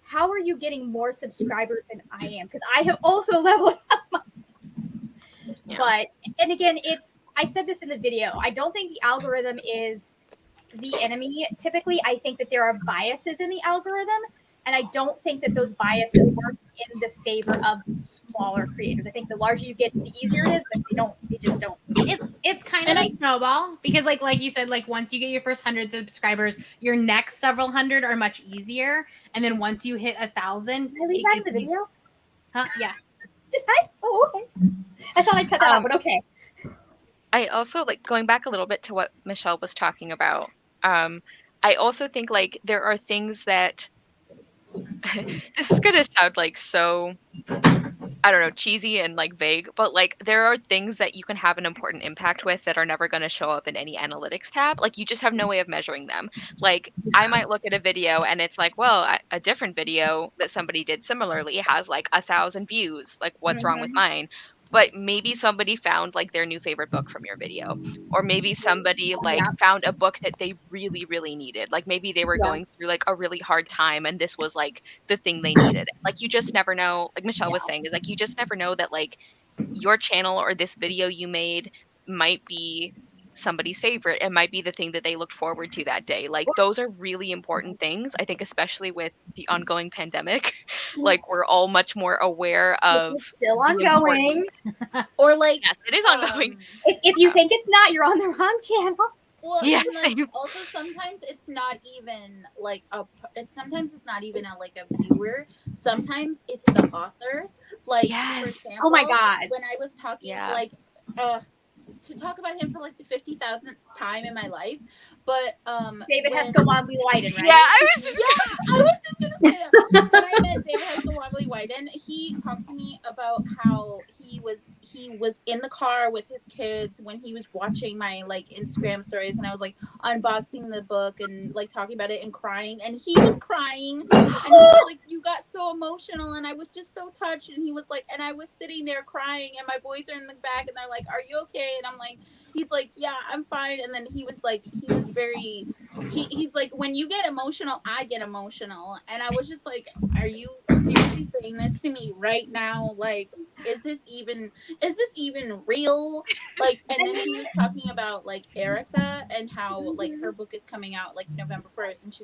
how are you getting more subscribers than I am, because I have also leveled up my stuff. Yeah. But and again, I said this in the video, I don't think the algorithm is the enemy. Typically, I think that there are biases in the algorithm, and I don't think that those biases work in the favor of smaller creators. I think the larger you get, the easier it is, but they just don't. It's kind And of I- a snowball because like you said, like once you get your first 100 subscribers, your next several hundred are much easier. And then once you hit 1,000, Did I leave that in the video? Huh? Yeah. Did I? Oh, okay. I thought I'd cut that out, but okay. I also like going back a little bit to what Michelle was talking about. I also think like there are things that this is gonna sound like so I don't know, cheesy and like vague, but like there are things that you can have an important impact with that are never going to show up in any analytics tab. Like you just have no way of measuring them. Like I might look at a video and it's like, well, a different video that somebody did similarly has like 1,000 views. Like what's wrong with mine? But maybe somebody found like their new favorite book from your video, or maybe somebody like found a book that they really, really needed. Like maybe they were going through like a really hard time and this was like the thing they needed. Like you just never know. Like Michelle was saying, is like you just never know that like your channel or this video you made might be somebody's favorite. It might be the thing that they looked forward to that day. Like those are really important things. I think especially with the ongoing pandemic, like we're all much more aware of It's still the ongoing. or like, yes, it is ongoing. If you think it's not, you're on the wrong channel. Well, Yeah, and like same. also sometimes it's not even like sometimes it's not even a like a viewer. Sometimes it's the author. Like for Yes. example, Oh my God. when I was talking Yeah. like to talk about him for like the 50,000th time in my life, but David when- Hesco Wobbly Whiten, right? Yeah, I was just Yes, I was just gonna say that. When I met David Hesco Wobbly Whiten, he talked to me about how he was in the car with his kids when he was watching my like Instagram stories, and I was like unboxing the book and like talking about it and crying, and he was crying, and he was like, "You got so emotional," and I was just so touched, and he was like, and I was sitting there crying, and my boys are in the back, and they're like, "Are you okay?" And I'm like, he's like, "Yeah, I'm fine," and then he was very. He's like, when you get emotional, I get emotional. And I was just like, are you seriously saying this to me right now? Like, is this even real? Like, and then he was talking about like Erica and how like her book is coming out like November 1st. And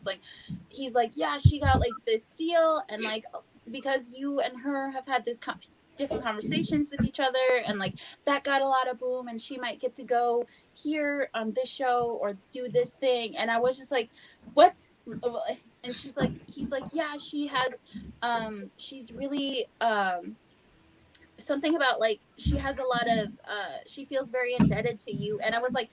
he's like, yeah, she got like this deal. And like, because you and her have had this different conversations with each other, and like that got a lot of boom, and she might get to go here on this show or do this thing. And I was just like, what? And he's like, yeah, she has she's really something about like she has a lot of she feels very indebted to you. And I was like,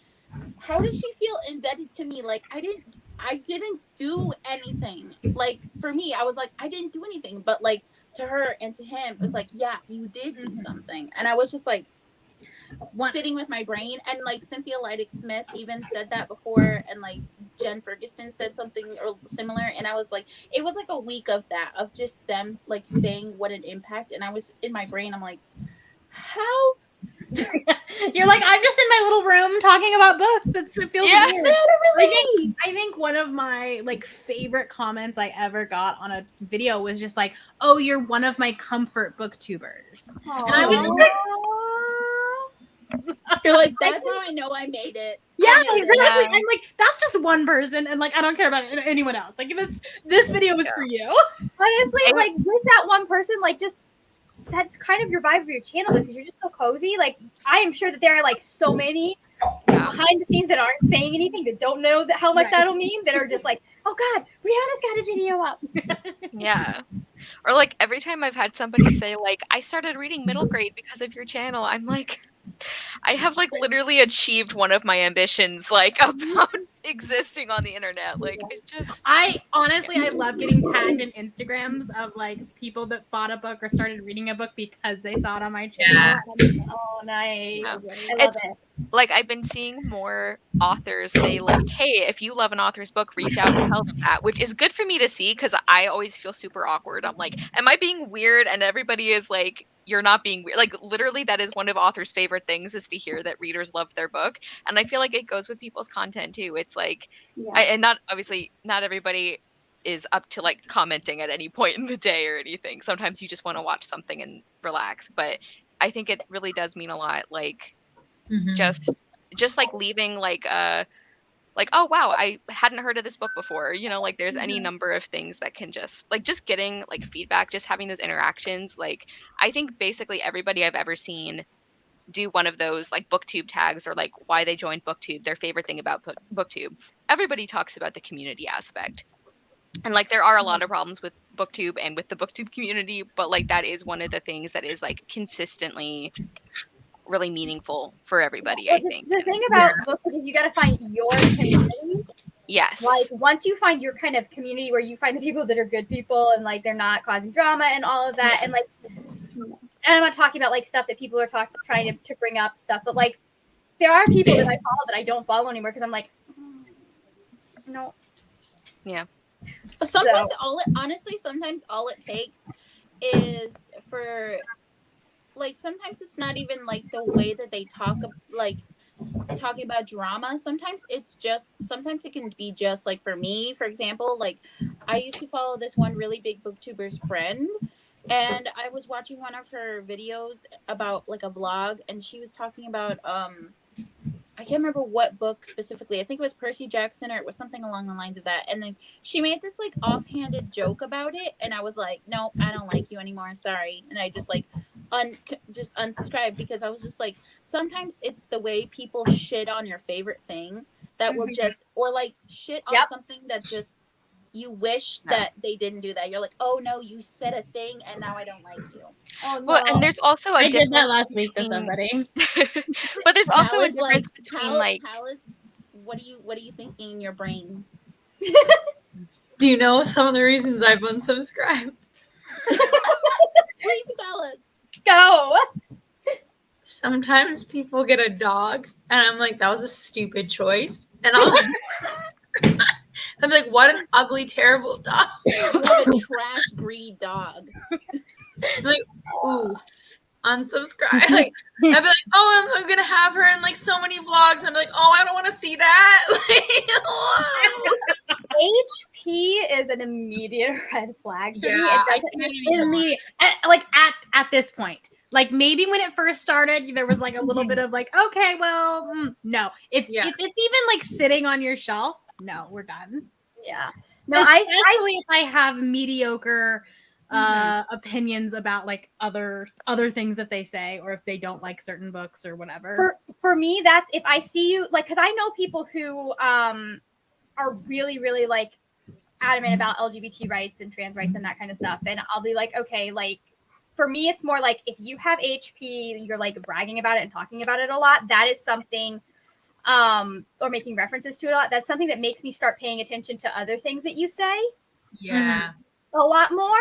how does she feel indebted to me? Like I didn't do anything. Like for me, I was like, I didn't do anything. But like to her and to him, it was like, yeah, you did do something. And I was just like sitting with my brain. And like Cynthia Leidig Smith even said that before, and like Jen Ferguson said something or similar. And I was like, it was like a week of that, of just them like saying what an impact. And I was in my brain, I'm like, how You're like, I'm just in my little room talking about books. It feels weird. I think one of my like favorite comments I ever got on a video was just like, "Oh, you're one of my comfort booktubers," and I was just like, you're like, that's how I know I made it. yeah, exactly. I'm like, that's just one person, and like, I don't care about anyone else. Like, this video was for you. Honestly, like with that one person, like just that's kind of your vibe of your channel because you're just so cozy. Like I am sure that there are like so many behind the scenes that aren't saying anything, that don't know that how much that'll mean, that are just like, oh God, Rihanna's got a video up. Yeah. Or like every time I've had somebody say like, I started reading middle grade because of your channel, I'm like, I have like literally achieved one of my ambitions like about existing on the internet. Like it's just I love getting tagged in Instagrams of like people that bought a book or started reading a book because they saw it on my channel. Yeah. Oh, nice. Yeah. I love it. Like I've been seeing more authors say like, hey, if you love an author's book, reach out and tell them that, which is good for me to see because I always feel super awkward. I'm like, am I being weird? And everybody is like, you're not being weird. Like literally that is one of authors' favorite things, is to hear that readers love their book. And I feel like it goes with people's content too. It's like, and not obviously not everybody is up to like commenting at any point in the day or anything. Sometimes you just want to watch something and relax. But I think it really does mean a lot. Like just like leaving like oh wow, I hadn't heard of this book before, you know, like there's any number of things that can just getting like feedback, just having those interactions. Like I think basically everybody I've ever seen do one of those like BookTube tags, or like why they joined BookTube, their favorite thing about BookTube, everybody talks about the community aspect. And like there are a lot of problems with BookTube and with the BookTube community, but like that is one of the things that is like consistently really meaningful for everybody. I think the thing about BookTube is you got to find your community. Yes. Like once you find your kind of community where you find the people that are good people and like they're not causing drama and all of that, and like, and I'm not talking about like stuff that people are trying to bring up stuff, but like there are people that I follow that I don't follow anymore because I'm like, no. Yeah. Sometimes sometimes all it takes is for like, sometimes it's not even like the way that they talk, like talking about drama. Sometimes it can be just like, for me, for example, like I used to follow this one really big booktuber's friend, and I was watching one of her videos about like a vlog, and she was talking about I can't remember what book specifically. I think it was Percy Jackson, or it was something along the lines of that. And then she made this like offhanded joke about it, and I was like, no, I don't like you anymore. Sorry. And I just like just unsubscribed, because I was just like, sometimes it's the way people shit on your favorite thing that will just, or like shit on something that just, you wish that they didn't do that. You're like, oh no, you said a thing and now I don't like you. Oh no. Well, and there's also a I difference did that last week to somebody. But there's also a difference between like, Palace, what are you thinking in your brain? Do you know some of the reasons I've unsubscribed? Please tell us. Go. Sometimes people get a dog, and I'm like, that was a stupid choice. And I'm like, what an ugly, terrible dog. You have a trash breed dog. I'm like, ooh, unsubscribe. Like, I'd be like, oh, I'm gonna have her in like so many vlogs. I'm like, oh, I don't want to see that. HP is an immediate red flag for me. Immediate. Like at this point. Like maybe when it first started, there was like a little bit of like, okay, well, no. If it's even like sitting on your shelf, no, we're done. Yeah. No, especially if I have mediocre opinions about like other things that they say, or if they don't like certain books or whatever. For me, that's if I see you, like, because I know people who are really, really like adamant about LGBT rights and trans rights and that kind of stuff, and I'll be like, okay, like, for me, it's more like if you have HP, you're like bragging about it and talking about it a lot. That is something or making references to it a lot, that's something that makes me start paying attention to other things that you say Yeah. a lot more.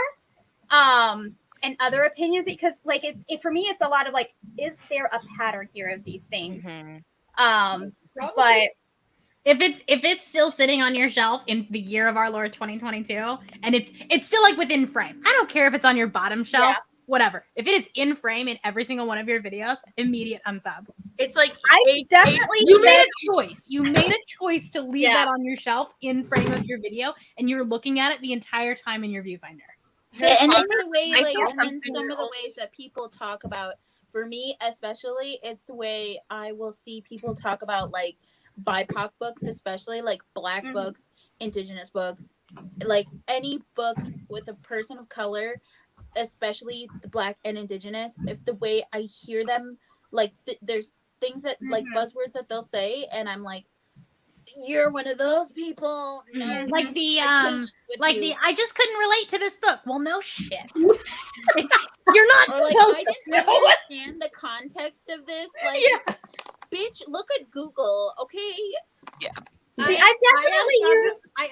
And other opinions, because like for me, it's a lot of like, is there a pattern here of these things? But if it's still sitting on your shelf in the year of our Lord 2022, and it's still like within frame, I don't care if it's on your bottom shelf, whatever. If it is in frame in every single one of your videos, immediate unsub. It's like you made a choice. You made a choice to leave that on your shelf in frame of your video, and you're looking at it the entire time in your viewfinder. Yeah, and it's the way, like, and some of the ways that people talk about, for me especially, it's the way I will see people talk about, like, BIPOC books, especially, like, Black books, Indigenous books, like, any book with a person of color, especially the Black and Indigenous, if the way I hear them, like, there's things that, like, buzzwords that they'll say, and I'm like, you're one of those people. No, like I just couldn't relate to this book. Well, no shit. You're not. Or like, I didn't understand the context of this. Like, bitch, look at Google, okay? Yeah. See, I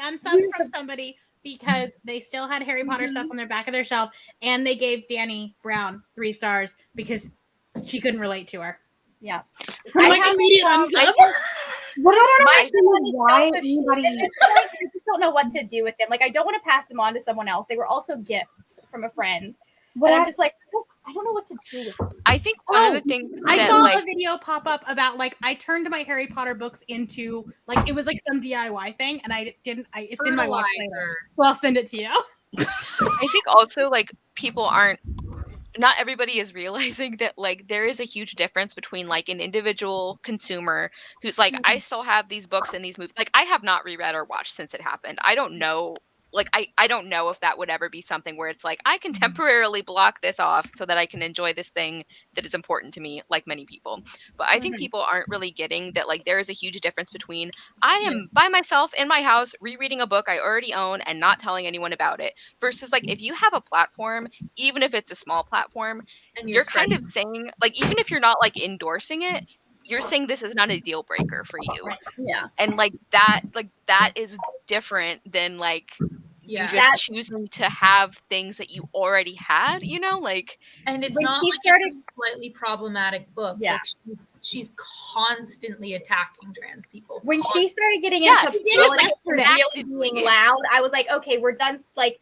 unsubbed from somebody because they still had Harry Potter stuff on their back of their shelf, and they gave Danny Brown 3 stars because she couldn't relate to her. Yeah. I like immediate unsub. But I don't understand why anybody. At this point, I just don't know what to do with them. Like, I don't want to pass them on to someone else. They were also gifts from a friend. But I'm just like, I don't know what to do with them. I think one of the things I saw a video pop up about, like, I turned my Harry Potter books into, like, it was like some DIY thing, and it's in my watch later. Well, I'll send it to you. I think also, like, not everybody is realizing that, like, there is a huge difference between, like, an individual consumer who's like, I still have these books and these movies. Like, I have not reread or watched since it happened. I don't know. Like, I don't know if that would ever be something where it's like, I can temporarily block this off so that I can enjoy this thing that is important to me, like many people. But I think people aren't really getting that, like, there is a huge difference between I am by myself in my house rereading a book I already own and not telling anyone about it, versus, like, if you have a platform, even if it's a small platform, and you're kind of saying, like, even if you're not, like, endorsing it, you're saying this is not a deal breaker for you. Yeah. And, like, that is different than, like, you just choosing to have things that you already had, you know, like. And it's when not she like started it's a slightly problematic book. Yeah. Like, she's constantly attacking trans people. When she started getting into politics really being loud, I was like, okay, we're done. Like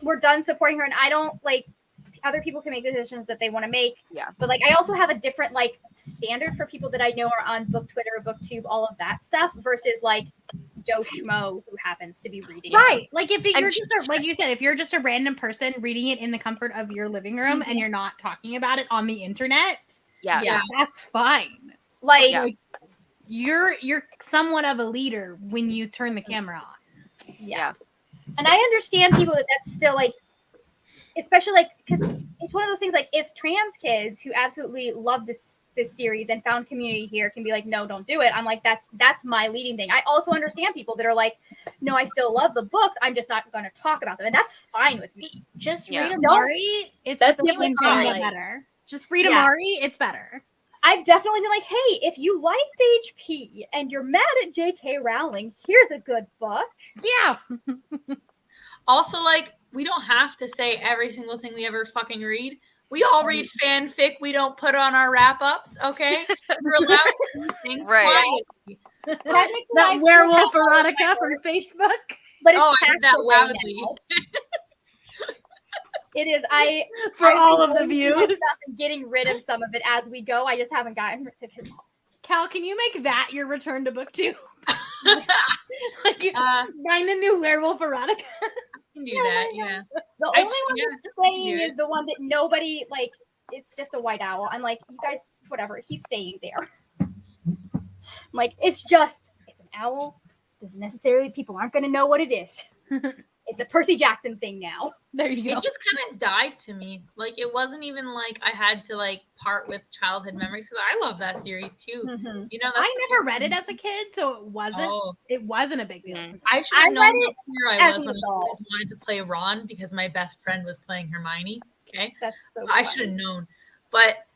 we're done supporting her, and I don't like. Other people can make the decisions that they want to make. Yeah. But like, I also have a different like standard for people that I know are on Book Twitter or BookTube, all of that stuff, versus like Joe Schmo who happens to be reading. Right. Like if you're just like you said, if you're just a random person reading it in the comfort of your living room and you're not talking about it on the internet, that's fine. Like you're somewhat of a leader when you turn the camera on. Yeah. And I understand people that's still like, especially like, because it's one of those things like if trans kids who absolutely love this series and found community here can be like, no, don't do it. I'm like, that's my leading thing. I also understand people that are like, no, I still love the books. I'm just not going to talk about them. And that's fine with me. Just read Amari. That's even better. Just read Amari. It's better. I've definitely been like, hey, if you liked HP and you're mad at J.K. Rowling, here's a good book. Yeah. Also, like, we don't have to say every single thing we ever fucking read. We all read fanfic we don't put on our wrap-ups, okay? We're allowed to do things quietly. Technically, that werewolf erotica from Facebook. But it's I heard that loudly. It is. For all of the views. I'm getting rid of some of it as we go. I just haven't gotten rid of it all. Cal, can you make that your return to BookTube? Like, find a new werewolf erotica. Can do that, yeah. The only one that's staying is the one that nobody like. It's just a white owl. I'm like, you guys, whatever. He's staying there. I'm like, it's an owl. Doesn't necessarily people aren't going to know what it is. It's a Percy Jackson thing now. There you go. It just kind of died to me. Like, it wasn't even like I had to like part with childhood memories because I love that series too. Mm-hmm. You know, I never read it as a kid, so it wasn't a big deal. I should have known how queer I was when I always wanted to play Ron because my best friend was playing Hermione. Okay, that's so I should have known, but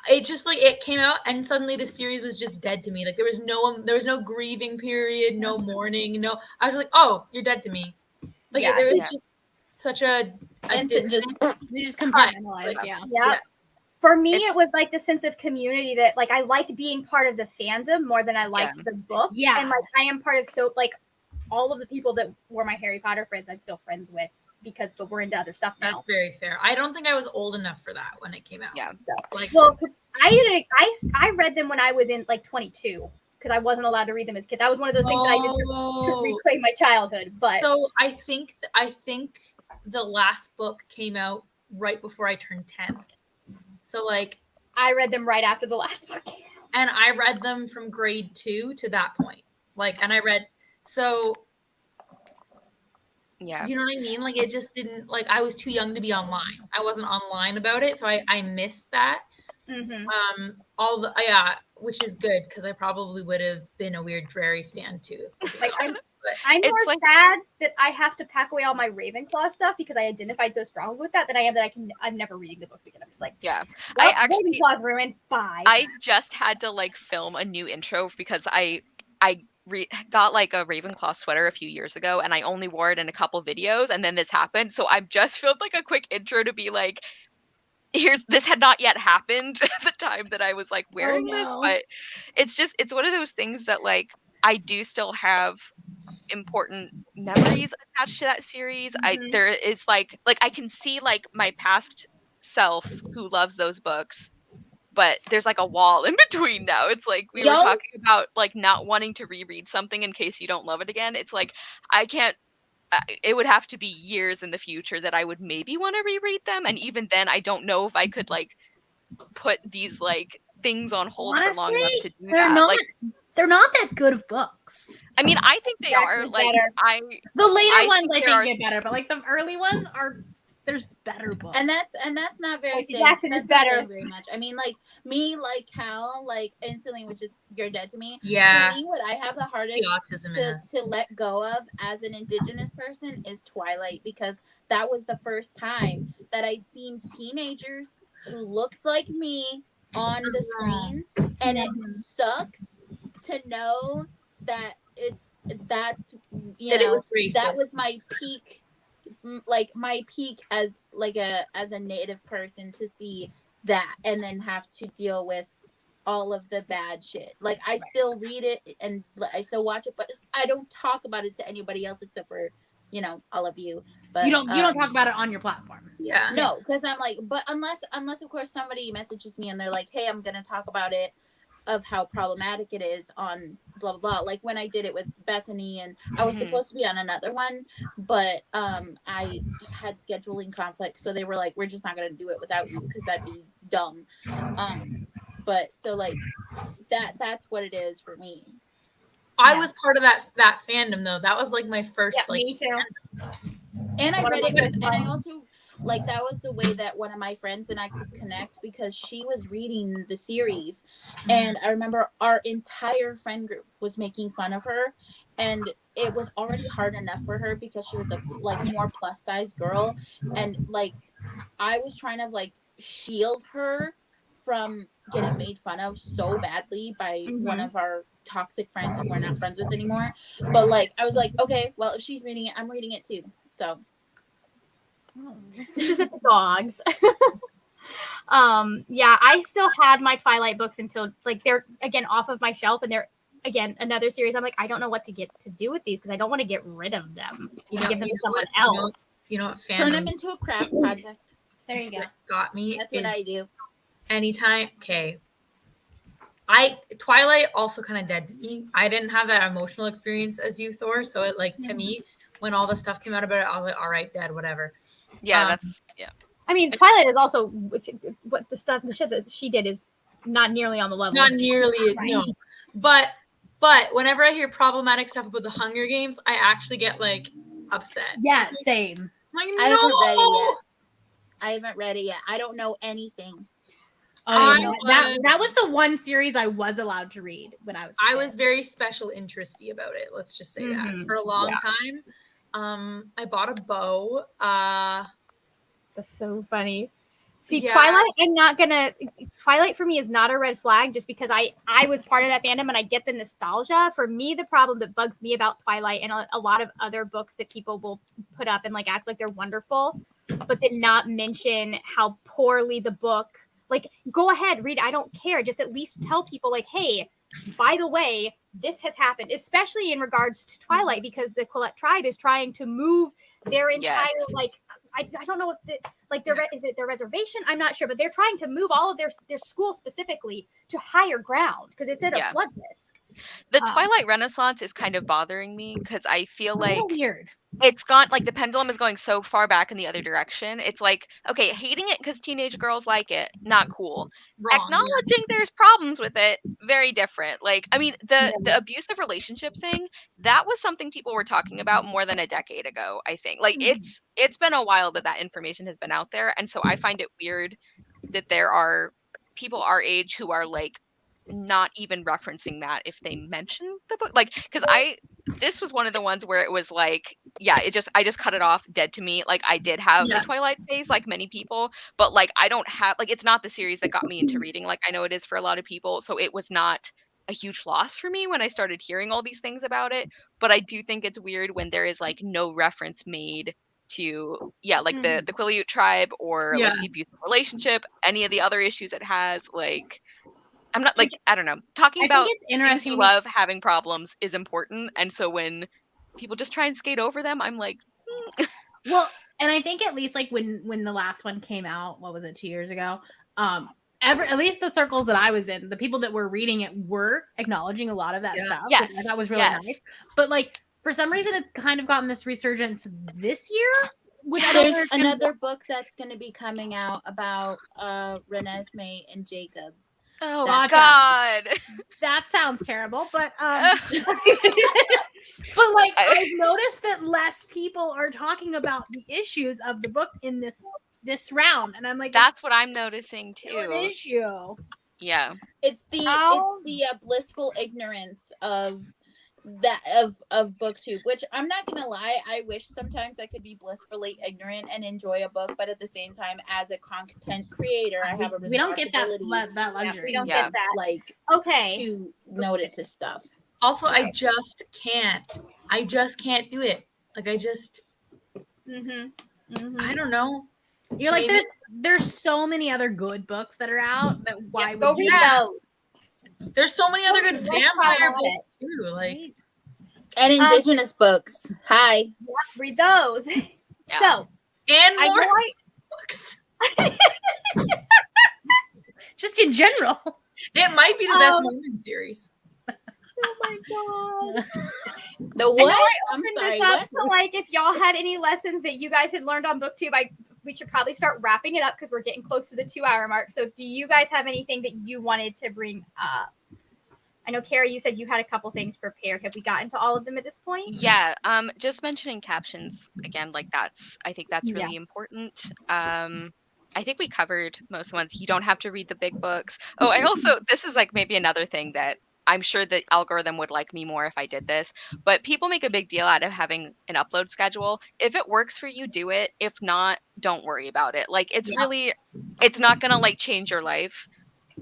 it just like it came out and suddenly the series was just dead to me. Like there was no grieving period, no mourning, no. I was like, oh, you're dead to me. Like Yeah, there was yeah. just such a Instant just you just compartmentalize. Yeah. Yeah. For me, It's- it was like the sense of community that like I liked being part of the fandom more than I liked the book. Yeah. And like I am part of so like all of the people that were my Harry Potter friends, I'm still friends with but we're into other stuff now. That's very fair. I don't think I was old enough for that when it came out. Yeah. So Like, well, because I read them when I was in like 22 because I wasn't allowed to read them as a kid. That was one of those things that I did to reclaim my childhood. But so I think the last book came out right before I turned 10. So like I read them right after the last book. and I read them from grade 2 to that point. Like, and I read so. Yeah. You know what I mean? Like it just didn't like I was too young to be online. I wasn't online about it, so I missed that. Mm-hmm. Which is good because I probably would have been a weird Drarry stan too. Like I'm It's more like- sad that I have to pack away all my Ravenclaw stuff because I identified so strongly with that I am that I'm never reading the books again. I'm just like, Yeah. well, I actually Ravenclaw's ruined. Bye. I just had to like film a new intro because I got like a Ravenclaw sweater a few years ago and I only wore it in a couple videos and then this happened. So I've just filmed like a quick intro to be like, this had not yet happened at the time that I was like wearing this, but it's one of those things that like I do still have important memories attached to that series. There is like I can see like my past self who loves those books, but there's like a wall in between now. It's like we were talking about like not wanting to reread something in case you don't love it again. It's like I can't. It would have to be years in the future that I would maybe want to reread them, and even then, I don't know if I could like put these like things on hold for long enough to do that. They're not that good of books. I mean, I think they are. Jackson's Like better. The later I ones think I there think are- get better, but like the early ones there's better books. and that's not very Percy saying, Jackson that's is not better. saying very much. I mean, like me, like Cal, like instantly was just you're dead to me. Yeah. For me, what I have the hardest The autism in us. to let go of as an Indigenous person is Twilight, because that was the first time that I'd seen teenagers who looked like me on the screen, and it sucks to know that that's you That know it was racist. that was my peak, like my peak as a native person, to see that and then have to deal with all of the bad shit. Like I still read it and I still watch it, but I don't talk about it to anybody else except for all of you. But you don't talk about it on your platform. Yeah. no, because I'm like, but unless of course somebody messages me and they're like, hey, I'm gonna talk about it, of how problematic it is on blah blah blah. Like when I did it with Bethany, and I was supposed to be on another one, but I had scheduling conflict, so they were like, we're just not gonna do it without you because that'd be dumb. But so like that's what it is for me. I was part of that fandom though. That was like my first Me too. And I One of read my it with, best and I friends. also like that was the way that one of my friends and I could connect, because she was reading the series, and I remember our entire friend group was making fun of her, and it was already hard enough for her because she was a like more plus size girl, and like I was trying to like shield her from getting made fun of so badly by one of our toxic friends who we're not friends with anymore. But like I was like, okay, well if she's reading it, I'm reading it too. So Dogs. Yeah, I still had my Twilight books until like they're again off of my shelf, and they're again another series. I'm like, I don't know what to do with these because I don't want to get rid of them. Give them to someone else. You know what turn them fandom into a craft project. There you go. got me? That's what I is do. Anytime. Okay. Twilight also kind of dead to me. I didn't have that emotional experience as you, Thor. So it like to me, when all the stuff came out about it, I was like, all right, dead, whatever. Yeah, I mean, Twilight is also what the shit that she did is not nearly on the level. Not nearly, no. But whenever I hear problematic stuff about the Hunger Games, I actually get like upset. Yeah, same. I'm like, I no. haven't read it yet. I haven't read it yet. I don't know anything. Oh, that was the one series I was allowed to read when I was. I was very special interesty about it. Let's just say that for a long time. I bought a bow. That's so funny. See, Yeah. Twilight for me is not a red flag just because I was part of that fandom and I get the nostalgia. For me, the problem that bugs me about Twilight and a lot of other books that people will put up and like act like they're wonderful, but then not mention how poorly the book, like, go ahead, read it, I don't care. Just at least tell people like, hey, by the way, this has happened, especially in regards to Twilight, because the Quillette tribe is trying to move their entire like I don't know if is it their reservation? I'm not sure, but they're trying to move all of their school specifically to higher ground because it's at a flood risk. The Twilight Renaissance is kind of bothering me because I feel like weird. It's gone, like the pendulum is going so far back in the other direction. It's like, okay, hating it because teenage girls like it, not cool. Wrong. Acknowledging there's problems with it, very different. Like, I mean, the abusive relationship thing, that was something people were talking about more than a decade ago, I think. Like, it's been a while that information has been out there, and so I find it weird that there are people our age who are like not even referencing that if they mention the book, like, because this was one of the ones where it was like, yeah, I just cut it off dead to me. Like, I did have a Twilight phase like many people, but like I don't have, like, it's not the series that got me into reading like I know it is for a lot of people, so it was not a huge loss for me when I started hearing all these things about it. But I do think it's weird when there is like no reference made to like the Quileute tribe or like the abusive relationship, any of the other issues it has. Like, I'm not like, I don't know. Talking about things you love having problems is important. And so when people just try and skate over them, I'm like, Well, and I think at least like when the last one came out, what was it, 2 years ago? At least the circles that I was in, the people that were reading it were acknowledging a lot of that stuff. Yes. Which I thought was really nice. But like for some reason it's kind of gotten this resurgence this year. There's another book that's going to be coming out about Renesmee and Jacob. Oh God. That sounds terrible, but but like I've noticed that less people are talking about the issues of the book in this round, and I'm like, that's what I'm noticing too. An issue. Yeah. It's the blissful ignorance of BookTube, which I'm not gonna lie, I wish sometimes I could be blissfully ignorant and enjoy a book, but at the same time, as a content creator, I have a responsibility. We don't get that luxury. We don't get that. Like, to notice this stuff. Also, I just can't do it. Like, I just, I don't know. You're like, there's so many other good books that are out that why would you read those? There's so many other good vampire books too, like, and indigenous books. Hi, read those. So, and more books. Just in general, it might be the best Mormon series. Oh my god. The what? I'm sorry. What? So, like, if y'all had any lessons that you guys had learned on BookTube, we should probably start wrapping it up because we're getting close to the 2-hour mark. So do you guys have anything that you wanted to bring up? I know, Carrie, you said you had a couple things prepared. Have we gotten to all of them at this point? Yeah. Just mentioning captions again, like I think that's really important. I think we covered most ones. You don't have to read the big books. Oh, this is like maybe another thing that I'm sure the algorithm would like me more if I did this, but people make a big deal out of having an upload schedule. If it works for you, do it. If not, don't worry about it. Like, it's not going to like change your life.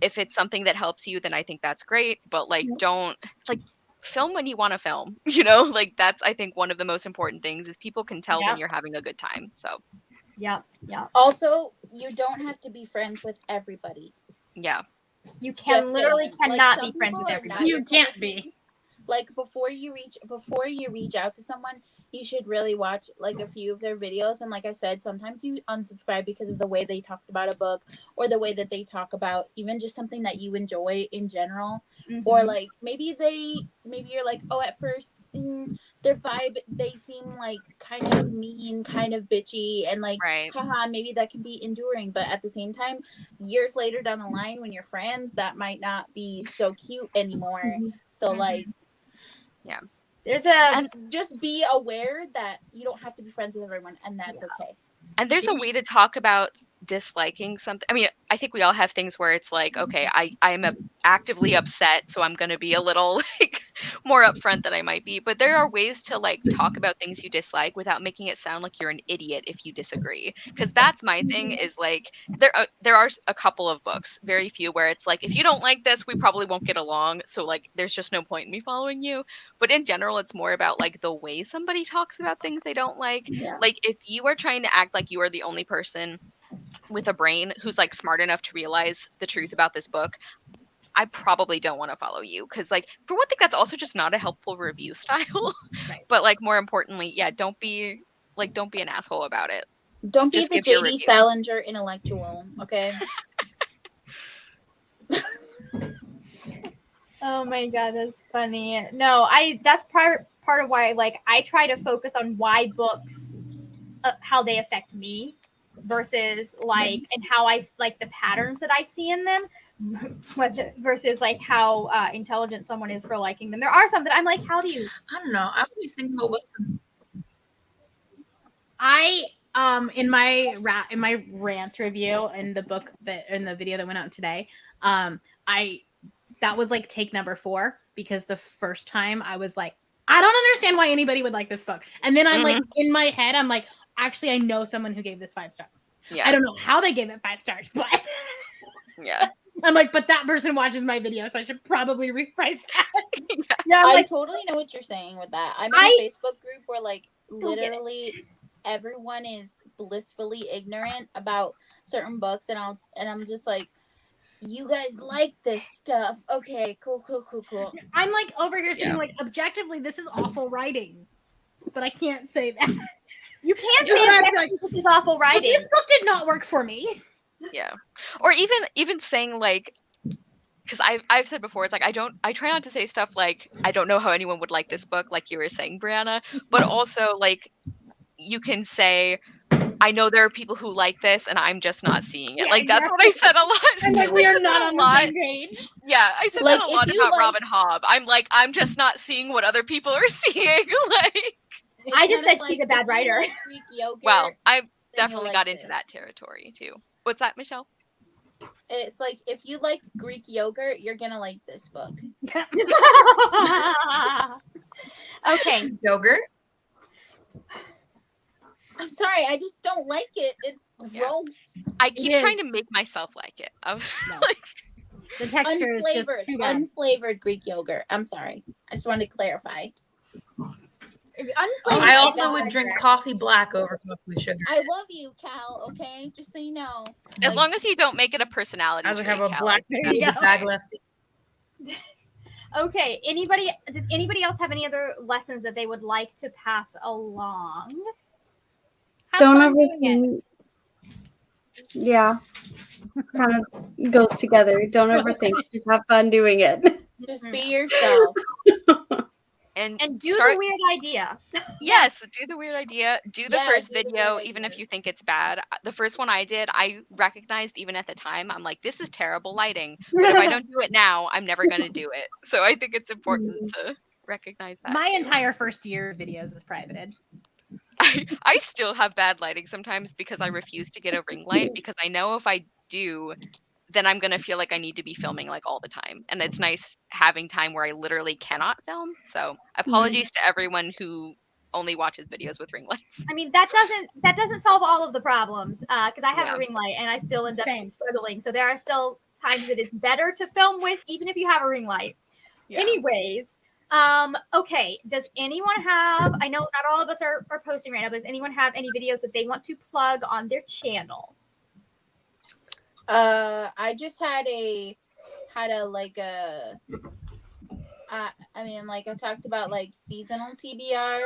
If it's something that helps you, then I think that's great. But like, don't like film when you want to film, like that's, I think, one of the most important things is people can tell when you're having a good time. So yeah. Also, you don't have to be friends with everybody. Yeah. You cannot be friends with everybody. You can't be. Like, before you reach out to someone, you should really watch like a few of their videos. And like I said, sometimes you unsubscribe because of the way they talked about a book or the way that they talk about even just something that you enjoy in general. Or like maybe you're like, oh, at first their vibe, they seem like kind of mean, kind of bitchy, and like, haha, maybe that can be enduring. But at the same time, years later down the line, when you're friends, that might not be so cute anymore. So like, yeah, just be aware that you don't have to be friends with everyone, and that's okay. And there's a way to talk about disliking something. I mean, I think we all have things where it's like, okay, I am actively upset, so I'm going to be a little like more upfront than I might be, but there are ways to like talk about things you dislike without making it sound like you're an idiot if you disagree. Because that's my thing is like there are a couple of books, very few, where it's like if you don't like this, we probably won't get along. So like there's just no point in me following you. But in general, it's more about like the way somebody talks about things they don't like. Yeah. Like if you are trying to act like you are the only person with a brain who's like smart enough to realize the truth about this book, I probably don't want to follow you because, like, for one thing, that's also just not a helpful review style. Right. But like, more importantly, yeah, don't be an asshole about it. Don't be Just the give your JD review. Salinger intellectual, okay? Oh my god, that's funny. No, that's part of why like I try to focus on why books how they affect me versus like and how I like the patterns that I see in them versus like how intelligent someone is for liking them. There are some that I'm like, how do you I don't know. I always think about what's the I in my rant review in the book that in the video that went out today, that was like take number 4 because the first time I was like, I don't understand why anybody would like this book, and then I'm like in my head I'm like, actually I know someone who gave this 5 stars. Yeah. I don't know how they gave it 5 stars, but Yeah. I'm like, but that person watches my video, so I should probably rephrase that. Yeah, I'm I like, totally know what you're saying with that. I'm in a Facebook group where like get it. literally everyone is blissfully ignorant about certain books, and I'm just like, you guys like this stuff. Okay, cool. I'm like over here saying Yeah. like objectively this is awful writing, but I can't say that. you can't Just say what I'm exactly like, this is awful But writing. this book did not work for me. Yeah. Or even saying like, because I've said before, it's like I try not to say stuff like I don't know how anyone would like this book, like you were saying, Brianna, but also like you can say, I know there are people who like this and I'm just not seeing it. Yeah, like that's what I said a lot. I'm like, we are not on the same page. Yeah, I said Like, that a if lot you about like- Robin Hobb. I'm like, I'm just not seeing what other people are seeing. Like, It's I just kind of said she's like, a bad if you writer. like Greek yogurt, well, I then definitely you'll got like into that this. territory too. What's that, Michelle? It's like if you like Greek yogurt, you're gonna like this book. Okay. yogurt. I'm sorry, I just don't like it. It's Yeah. gross. I keep is. trying to make myself like it. I was No. like, The texture is just Unflavored, too bad. unflavored Greek yogurt. I'm sorry. I just wanted to clarify. Unflavored I is also not would like drink that. coffee black over coffee sugar. I love you, Cal. Okay, just so you know. as Like, long as you don't make it a personality As I trait, have a Cal, black I think There you that's go. bag okay. left. Okay. Does anybody else have any other lessons that they would like to pass along? Have Don't fun doing it. overthink. Yeah, kind of goes together. Don't overthink. Just have fun doing it. just be yourself. And Do start the weird idea. Yes, do the weird idea. Do the Yeah, first do the video, weird even if you ideas. think it's bad. The first one I did, I recognized even at the time, I'm like, this is terrible lighting. But if I don't do it now, I'm never going to do it. So I think it's important to recognize that. My too. entire first year of videos is privated. I still have bad lighting sometimes because I refuse to get a ring light because I know if I do, then I'm going to feel like I need to be filming like all the time. And it's nice having time where I literally cannot film. So apologies to everyone who only watches videos with ring lights. I mean, that doesn't solve all of the problems because I have Yeah. a ring light and I still end up Same. struggling. So there are still times that it's better to film with, even if you have a ring light. Yeah. Anyways, okay. Does anyone have? I know not all of us are posting right now, but does anyone have any videos that they want to plug on their channel? I just had I mean, like I talked about like seasonal TBR,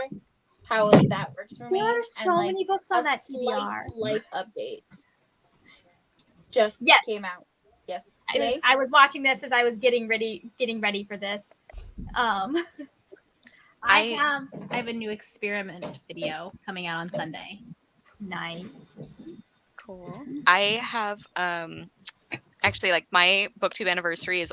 how that works for me. There are so and, like, many books a on that slight TBR. life update just Yes. came out. Yes, I was, today. I was watching this as I was getting ready for this. I have a new experiment video coming out on Sunday. Nice. Cool. I have actually like my BookTube anniversary is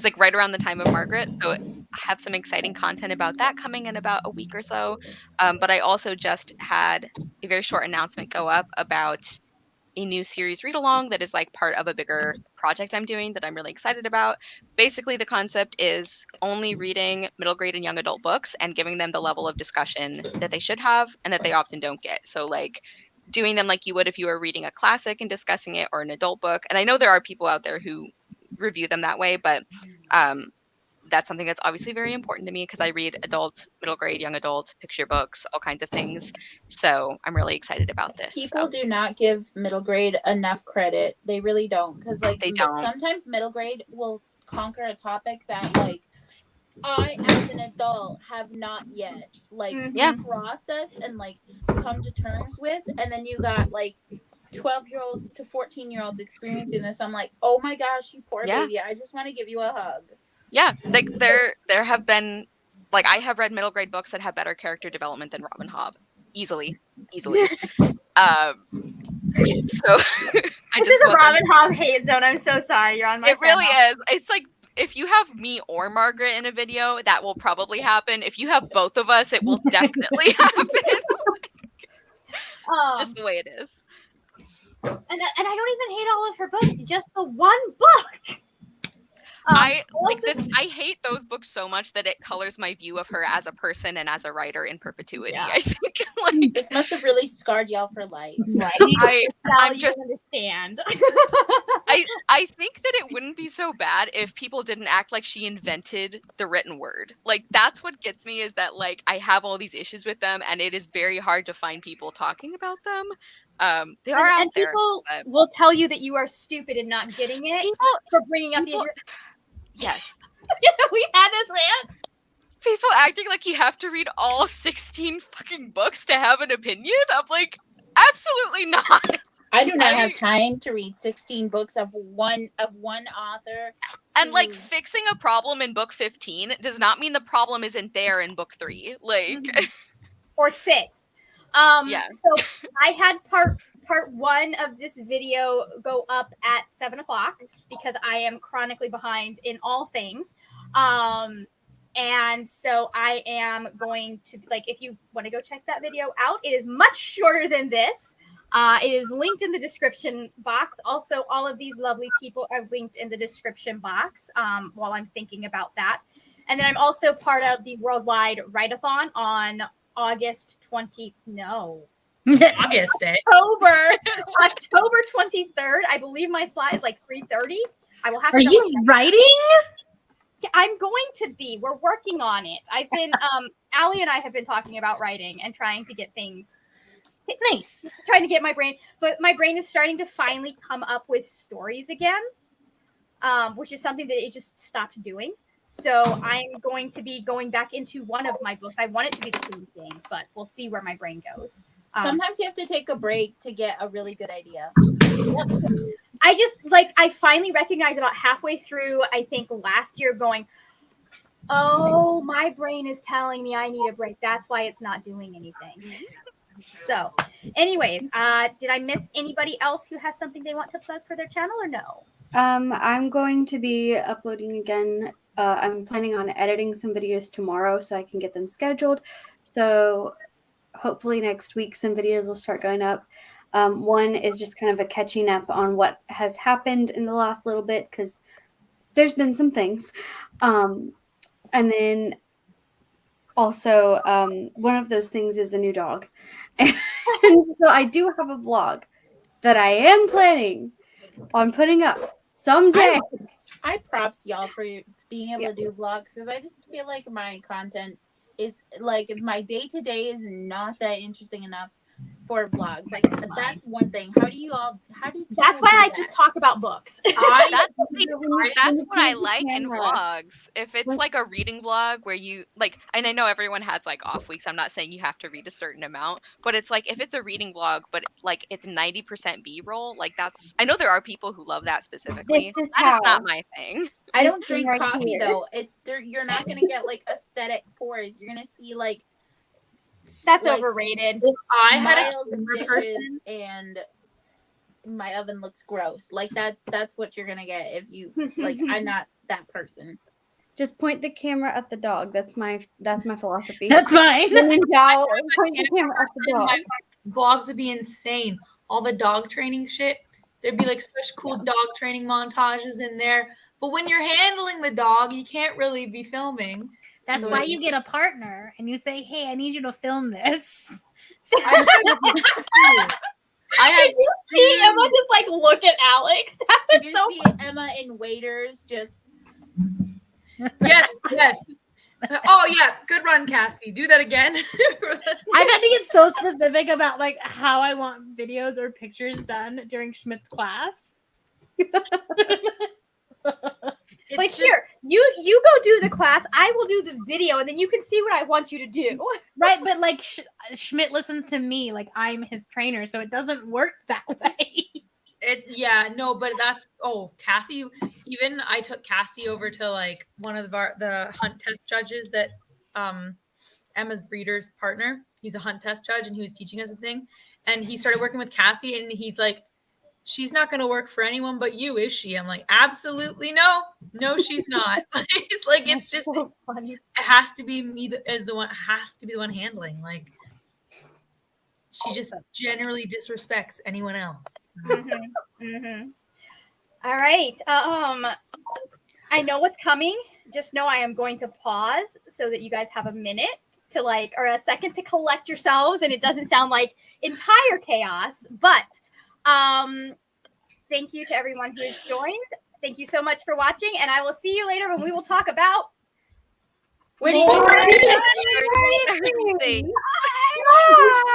like right around the time of Margaret, so I have some exciting content about that coming in about a week or so. But I also just had a very short announcement go up about a new series read along that is like part of a bigger project I'm doing that I'm really excited about. Basically, the concept is only reading middle grade and young adult books and giving them the level of discussion that they should have and that they often don't get. So like doing them like you would if you were reading a classic and discussing it, or an adult book. And I know there are people out there who review them that way, but that's something that's obviously very important to me because I read adult, middle grade, young adult, picture books, all kinds of things. So I'm really excited about this. People do not give middle grade enough credit. They really don't. Because like They don't. sometimes middle grade will conquer a topic that like I as an adult have not yet like Yeah. processed and like come to terms with. And then you got like 12-year-olds to 14-year-olds experiencing this. I'm like, oh my gosh, you poor baby. I just want to give you a hug. Yeah, like there have been, like, I have read middle grade books that have better character development than Robin Hobb, easily. So I This just is a wasn't- Robin Hobb hate zone. I'm so sorry. You're on my It really channel. is. It's like if you have me or Margaret in a video, that will probably happen. If you have both of us, it will definitely happen. It's just the way it is. And I don't even hate all of her books, just the one book. I also- I hate those books so much that it colors my view of her as a person and as a writer in perpetuity. Yeah. I think like This must have really scarred y'all for life. Right? I'm You just- don't understand. I think that it wouldn't be so bad if people didn't act like she invented the written word. Like that's what gets me, is that like I have all these issues with them and it is very hard to find people talking about them. They are out and there. people but will tell you that you are stupid and not getting it for bringing up the issue. Yes. We had this rant. People acting like you have to read all 16 fucking books to have an opinion. I'm like, absolutely not. I do not have time to read 16 books of one author. And like fixing a problem in book 15 does not mean the problem isn't there in book 3. Like Or 6. Yeah. So I had part 1 of this video go up at 7:00 because I am chronically behind in all things. And so I am going to, like, if you want to go check that video out, it is much shorter than this. It is linked in the description box. Also, all of these lovely people are linked in the description box while I'm thinking about that. And then I'm also part of the Worldwide Write-a-thon on August 20. No. August, eh? October 23rd. I believe my slot is like 3:30. I will have to. Are you writing? Yeah, I'm going to be. We're working on it. I've been Allie and I have been talking about writing and trying to get things Nice. trying to get my brain, but my brain is starting to finally come up with stories again, which is something that it just stopped doing. So I'm going to be going back into one of my books. I want it to be the Queen's Game, but we'll see where my brain goes. Sometimes you have to take a break to get a really good idea. I just I finally recognized about halfway through, I think last year, going, oh, my brain is telling me I need a break. That's why it's not doing anything. So anyways, did I miss anybody else who has something they want to plug for their channel or no? I'm going to be uploading again. I'm planning on editing some videos tomorrow so I can get them scheduled. So hopefully next week some videos will start going up. One is just kind of a catching up on what has happened in the last little bit because there's been some things. And then also one of those things is a new dog. And so I do have a vlog that I am planning on putting up someday. I props y'all for being able to do vlogs, because I just feel like my content is like my day-to-day is not that interesting enough for vlogs. Like that's one thing. How do you That's why I just talk about books. That's what I like in vlogs. If it's like a reading vlog where you like, and I know everyone has like off weeks. I'm not saying you have to read a certain amount, but it's like if it's a reading vlog, but like it's 90% B-roll, like that's. I know there are people who love that specifically. This is That is not my thing. I don't This drink thing right coffee here. though. It's there. You're not gonna get like aesthetic pours. You're gonna see like That's like, overrated. If I had miles a of camera dishes person, and my oven looks gross. Like that's what you're gonna get if you like. I'm not that person. Just point the camera at the dog. That's my philosophy. That's fine. When in doubt, point the camera at the dog. my vlogs would be insane. all the dog training shit. There'd be like such cool dog training montages in there. But when you're handling the dog, you can't really be filming. That's So why it- you get a partner and you say, "Hey, I need you to film this." I have Did you see Emma just like look at Alex? That was You so see Emma in Waiters just. yes. Oh yeah, good run, Cassie. Do that again. I've had to get so specific about like how I want videos or pictures done during Schmidt's class. like here, you go do the class, I will do the video, and then you can see what I want you to do. Right, but like Schmidt listens to me like I'm his trainer, so it doesn't work that way. But that's Cassie. Even I took Cassie over to like one of the hunt test judges that Emma's breeder's partner. He's a hunt test judge, and he was teaching us a thing. And he started working with Cassie, and he's like, "She's not going to work for anyone but you, is she?" I'm like, "Absolutely no, she's not." It's like it's just so funny. it has to be me as the one. Has to be the one handling. Like she just generally disrespects anyone else. So. All right. I know what's coming. Just know I am going to pause so that you guys have a minute to or a second to collect yourselves, and it doesn't sound like entire chaos. But thank you to everyone who has joined. Thank you so much for watching, and I will see you later when we will talk about. What do you Everything. Bye.